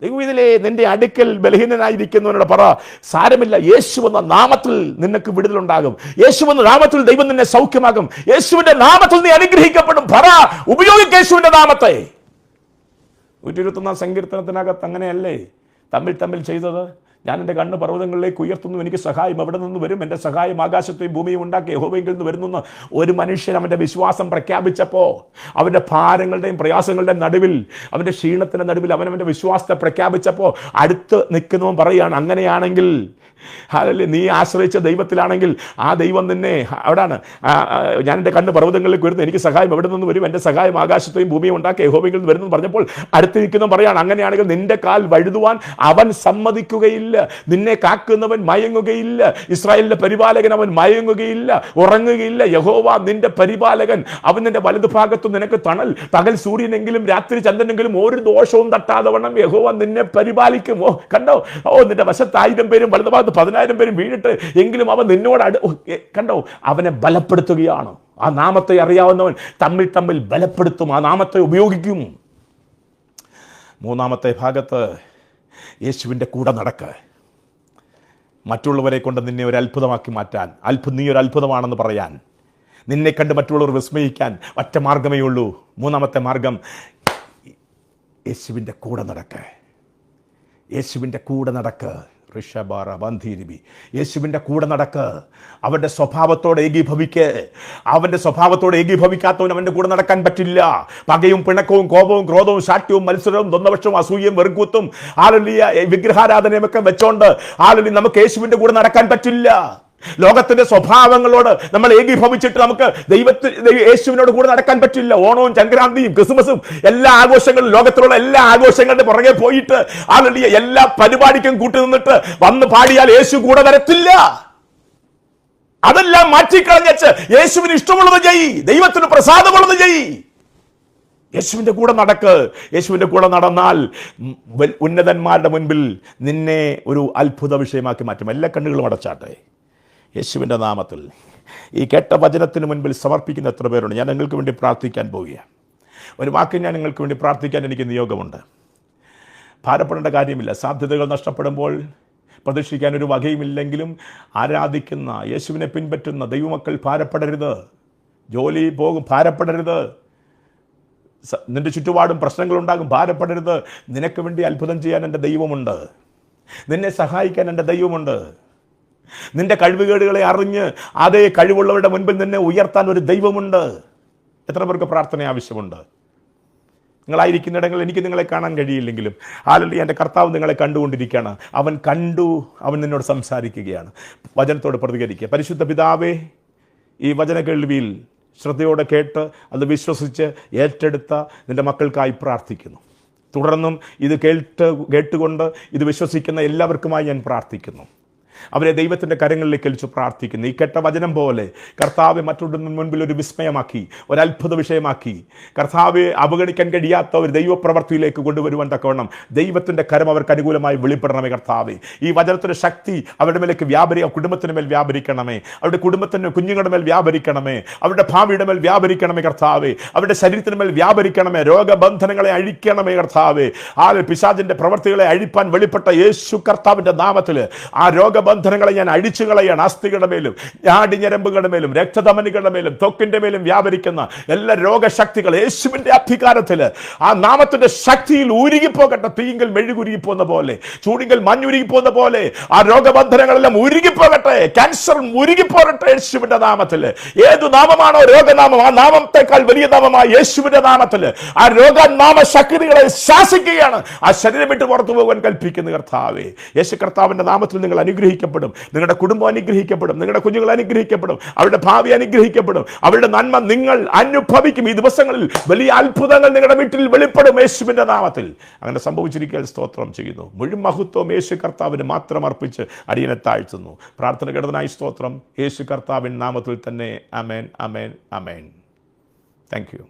ദൈവത്തിലെ നിന്റെ അടുക്കൽ ബലഹീനനായിരിക്കുന്നവനോട് പറ, സാരമില്ല, യേശുവെന്ന നാമത്തിൽ നിനക്ക് വിടുതലുണ്ടാകും, യേശുവെന്ന നാമത്തിൽ ദൈവം നിന്നെ സൗഖ്യമാകും, യേശുവിന്റെ നാമത്തിൽ നീ അനുഗ്രഹിക്കപ്പെടും. പറ, ഉപയോഗിക്കുക യേശുവിന്റെ നാമത്തെ. 121-ാം സങ്കീർത്തനത്തിനകത്ത് അങ്ങനെയല്ലേ തമ്മിൽ ചെയ്തത്? ഞാൻ എൻ്റെ കണ്ണ് പർവ്വതങ്ങളിലേക്ക് ഉയർത്തുന്നു, എനിക്ക് സഹായം എവിടെ നിന്ന് വരും? എൻ്റെ സഹായം ആകാശത്തെയും ഭൂമിയും ഉണ്ടാക്കി യഹോവയിൽ നിന്ന് വരുന്നു. ഒരു മനുഷ്യൻ അവൻ്റെ വിശ്വാസം പ്രഖ്യാപിച്ചപ്പോൾ, അവൻ്റെ ഭാരങ്ങളുടെയും പ്രയാസങ്ങളുടെയും നടുവിൽ, അവൻ്റെ ക്ഷീണത്തിൻ്റെ നടുവിൽ അവനവൻ്റെ വിശ്വാസത്തെ പ്രഖ്യാപിച്ചപ്പോൾ അടുത്ത് നിൽക്കുന്നവൻ പറയുകയാണ്, അങ്ങനെയാണെങ്കിൽ നീ ആശ്രയിച്ച ദൈവത്തിലാണെങ്കിൽ ആ ദൈവം നിന്നെ, അവിടാണ് ഞാൻ എൻ്റെ കണ്ണ് പർവ്വതങ്ങളിലേക്ക് വരുന്നു, എനിക്ക് സഹായം എവിടെ നിന്ന് വരും? എൻ്റെ സഹായം ആകാശത്തെയും ഭൂമിയും ഉണ്ടാക്കി യഹോവയിൽ നിന്ന് വരുന്നു പറഞ്ഞപ്പോൾ അടുത്ത് നിൽക്കുന്നവൻ പറയാണ്, അങ്ങനെയാണെങ്കിൽ നിന്റെ കാൽ വഴുതുവാൻ അവൻ സമ്മതിക്കുകയില്ല, നിന്നെ കാക്കുന്നവൻ മയങ്ങുകയില്ല, ഇസ്രായേലിന്റെ പരിപാലകൻ അവൻ മയങ്ങുകയില്ല, ഉറങ്ങുകയില്ല. യഹോവ നിന്റെ പരിപാലകൻ, അവൻ നിന്റെ വലതുഭാഗത്ത് നിനക്ക് തണൽ. പകൽ സൂര്യനെങ്കിലും രാത്രി ചന്ദ്രനെങ്കിലും ഒരു ദോഷവും തട്ടാതെ വണ്ണം യഹോവ നിന്നെ പരിപാലിക്കും. കണ്ടോ? നിന്റെ വശത്ത് 1000 പേരും വലതുഭാഗത്ത് 10,000 പേരും വീണിട്ട് എങ്കിലും അവൻ നിന്നോട് കണ്ടോ? അവനെ ബലപ്പെടുത്തുകയാണ്. ആ നാമത്തെ അറിയാവുന്നവൻ തമ്മിൽ ബലപ്പെടുത്തും, ആ നാമത്തെ ഉപയോഗിക്കും. 3-ാമത്തെ ഭാഗത്ത് യേശുവിൻ്റെ കൂടെ നടക്ക്. മറ്റുള്ളവരെ കൊണ്ട് നിന്നെ ഒരു അത്ഭുതമാക്കി മാറ്റാൻ, നീ ഒരു അത്ഭുതമാണെന്ന് പറയാൻ, നിന്നെ കണ്ട് മറ്റുള്ളവർ വിസ്മയിക്കാൻ ഒറ്റ മാർഗമേ ഉള്ളൂ. 3-ാമത്തെ മാർഗം, യേശുവിൻ്റെ കൂടെ നടക്ക്. യേശുവിൻ്റെ കൂടെ നടക്ക്. യേശുവിൻ്റെ കൂടെ നടക്ക്. അവൻ്റെ സ്വഭാവത്തോടെ ഏകീഭവിക്ക്. അവൻ്റെ സ്വഭാവത്തോടെ ഏകീഭവിക്കാത്തവൻ അവൻ്റെ കൂടെ നടക്കാൻ പറ്റില്ല. പകയും പിണക്കവും കോപവും ക്രോധവും ശാഠ്യവും മത്സരവും ദ്വന്ദ്വപക്ഷവും അസൂയയും വെറുക്കൂത്തും വിഗ്രഹാരാധനയും ഒക്കെ വെച്ചോണ്ട് നമുക്ക് യേശുവിൻ്റെ കൂടെ നടക്കാൻ പറ്റില്ല. ലോകത്തിന്റെ സ്വഭാവങ്ങളോട് നമ്മൾ ഏകീഭവിച്ചിട്ട് നമുക്ക് യേശുവിനോട് കൂടെ നടക്കാൻ പറ്റില്ല. ഓണവും സംക്രാന്തിയും ക്രിസ്മസും എല്ലാ ആഘോഷങ്ങളും, ലോകത്തിലുള്ള എല്ലാ ആഘോഷങ്ങളുടെ പുറകെ പോയിട്ട് എല്ലാ പരിപാടിക്കും കൂട്ടി നിന്നിട്ട് വന്ന് പാടിയാൽ യേശു കൂടെ വരത്തില്ല. അതെല്ലാം മാറ്റിക്കളഞ്ഞ് യേശുവിന് ഇഷ്ടമുള്ളത് ചെയ്യ്, ദൈവത്തിന് പ്രസാദമുള്ളത് ചെയ്യ്, യേശുവിന്റെ കൂടെ നടക്ക്. യേശുവിന്റെ കൂടെ നടന്നാൽ ഉന്നതന്മാരുടെ മുൻപിൽ നിന്നെ ഒരു അത്ഭുത വിഷയമാക്കി മാറ്റും. എല്ലാ കണ്ണുകളും അടച്ചാട്ടെ. യേശുവിൻ്റെ നാമത്തിൽ ഈ കേട്ട വചനത്തിന് മുൻപിൽ സമർപ്പിക്കുന്ന എത്ര പേരുണ്ട്? ഞാൻ നിങ്ങൾക്ക് വേണ്ടി പ്രാർത്ഥിക്കാൻ പോവുകയാണ്. ഒരു വാക്ക് ഞാൻ നിങ്ങൾക്ക് വേണ്ടി പ്രാർത്ഥിക്കാൻ എനിക്ക് നിയോഗമുണ്ട്. ഭാരപ്പെടേണ്ട കാര്യമില്ല. സാധ്യതകൾ നഷ്ടപ്പെടുമ്പോൾ പ്രതീക്ഷിക്കാൻ ഒരു വകയുമില്ലെങ്കിലും ആരാധിക്കുന്ന യേശുവിനെ പിൻപറ്റുന്ന ദൈവമക്കൾ ഭാരപ്പെടരുത്. ജോലി പോകും, ഭാരപ്പെടരുത്. നിന്റെ ചുറ്റുപാടും പ്രശ്നങ്ങളുണ്ടാകും, ഭാരപ്പെടരുത്. നിനക്ക് വേണ്ടി അത്ഭുതം ചെയ്യാൻ എൻ്റെ ദൈവമുണ്ട്. നിന്നെ സഹായിക്കാൻ എൻ്റെ ദൈവമുണ്ട്. നിന്റെ കഴിവുകേടുകളെ അറിഞ്ഞ് അതേ കഴിവുള്ളവരുടെ മുൻപിൽ നിന്നെ ഉയർത്താൻ ഒരു ദൈവമുണ്ട്. എത്ര പേർക്ക് പ്രാർത്ഥന ആവശ്യമുണ്ട്? നിങ്ങളായിരിക്കുന്നിടങ്ങളിൽ എനിക്ക് നിങ്ങളെ കാണാൻ കഴിയില്ലെങ്കിലും ആലല്ലി എൻ്റെ കർത്താവ് നിങ്ങളെ കണ്ടുകൊണ്ടിരിക്കുകയാണ്. അവൻ കണ്ടു, അവൻ നിന്നോട് സംസാരിക്കുകയാണ്. വചനത്തോട് പ്രതികരിക്കുക. പരിശുദ്ധ പിതാവേ, ഈ വചന കേൾവിയിൽ ശ്രദ്ധയോടെ കേട്ട് അത് വിശ്വസിച്ച് ഏറ്റെടുത്ത നിൻ്റെ മക്കൾക്കായി പ്രാർത്ഥിക്കുന്നു. തുടർന്നും ഇത് കേട്ടുകൊണ്ട് ഇത് വിശ്വസിക്കുന്ന എല്ലാവർക്കുമായി ഞാൻ പ്രാർത്ഥിക്കുന്നു. അവരെ ദൈവത്തിൻ്റെ കരങ്ങളിലേക്ക് എലിച്ച് പ്രാർത്ഥിക്കുന്നു. ഈ കേട്ട വചനം പോലെ കർത്താവെ മറ്റുള്ള മുൻപിൽ ഒരു വിസ്മയമാക്കി, ഒരത്ഭുത വിഷയമാക്കി, കർത്താവെ അവഗണിക്കാൻ കഴിയാത്ത ഒരു ദൈവപ്രവർത്തിയിലേക്ക് കൊണ്ടുവരുവാൻ തക്കവണ്ണം ദൈവത്തിൻ്റെ കരം അവർക്ക് അനുകൂലമായി വെളിപ്പെടണമേ. കർത്താവെ, ഈ വചനത്തിൻ്റെ ശക്തി അവരുടെ മേലേക്ക് കുടുംബത്തിന് മേൽ വ്യാപരിക്കണമേ. അവരുടെ കുടുംബത്തിന്, കുഞ്ഞുങ്ങളുടെ മേൽ വ്യാപരിക്കണമേ. അവരുടെ ഭാവിയുടെ മേൽ വ്യാപരിക്കണമേ കർത്താവെ. അവരുടെ ശരീരത്തിന് മേൽ വ്യാപരിക്കണമേ. രോഗബന്ധനങ്ങളെ അഴിക്കണമേ കർത്താവെ. ആ പിശാചിൻ്റെ പ്രവർത്തികളെ അഴിപ്പാൻ വെളിപ്പെട്ട യേശു കർത്താവിൻ്റെ നാമത്തിൽ ആ രോഗബന്ധനങ്ങളെ ഞാൻ അഴിച്ചു കളയാണ്. അസ്ഥികളുടെ മേലും ഞാടിഞ്ഞരമ്പുകളുടെ മേലും രക്തധമനികളുടെ മേലും ത്വക്കിന്റെ മേലും വ്യാപരിക്കുന്ന എല്ലാ രോഗശക്തികൾ യേശുവിന്റെ അധികാരത്തിൽ ആ നാമത്തിന്റെ ശക്തിയിൽ ഉരുകിപ്പോകട്ടെ. തീങ്കൽ മെഴുകുരുകിപ്പോകുന്ന പോലെ, ചൂടിങ്കൽ മഞ്ഞുരുകിപ്പോകുന്ന പോലെ ആ രോഗബന്ധനങ്ങളെല്ലാം ഉരുകിപ്പോകട്ടെ. ക്യാൻസർ ഉരുകിപ്പോകട്ടെ യേശുവിന്റെ നാമത്തിൽ. ഏതു നാമമാണോ രോഗനാമം, ആ നാമത്തെക്കാൾ വലിയ നാമമായ യേശുവിന്റെ നാമത്തിൽ ആ രോഗനാമ ശക്തികളെ ശാസിക്കുകയാണ്. ആ ശരീരം വിട്ട് പുറത്തു പോകാൻ കൽപ്പിക്കുന്നു കർത്താവേ. യേശു കർത്താവിന്റെ നാമത്തിൽ നിങ്ങൾ അനുഗ്രഹിക്കപ്പെടും. നിങ്ങളുടെ കുടുംബം അനുഗ്രഹിക്കപ്പെടും. നിങ്ങളുടെ കുഞ്ഞുങ്ങൾ അനുഗ്രഹിക്കപ്പെടും. അവരുടെ ഭാവി അനുഗ്രഹിക്കപ്പെടും. അവരുടെ നന്മ നിങ്ങൾ അനുഭവിക്കും. ഈ ദിവസങ്ങളിൽ വലിയ അത്ഭുതങ്ങൾ നിങ്ങളുടെ വീട്ടിൽ വെളിപ്പെടും യേശുവിന്റെ നാമത്തിൽ. അങ്ങനെ സംഭവിച്ചിരിക്കാൻ സ്തോത്രം ചെയ്യുന്നു. മുഴുവൻ മഹത്വം യേശു കർത്താവിന് മാത്രം അർപ്പിച്ച് അടിയനെ താഴ്ത്തുന്നു. പ്രാർത്ഥന കേട്ടതിനായി സ്തോത്രം. യേശു കർത്താവിൻ നാമത്തിൽ തന്നെ. ആമേൻ, ആമേൻ, ആമേൻ. Thank U.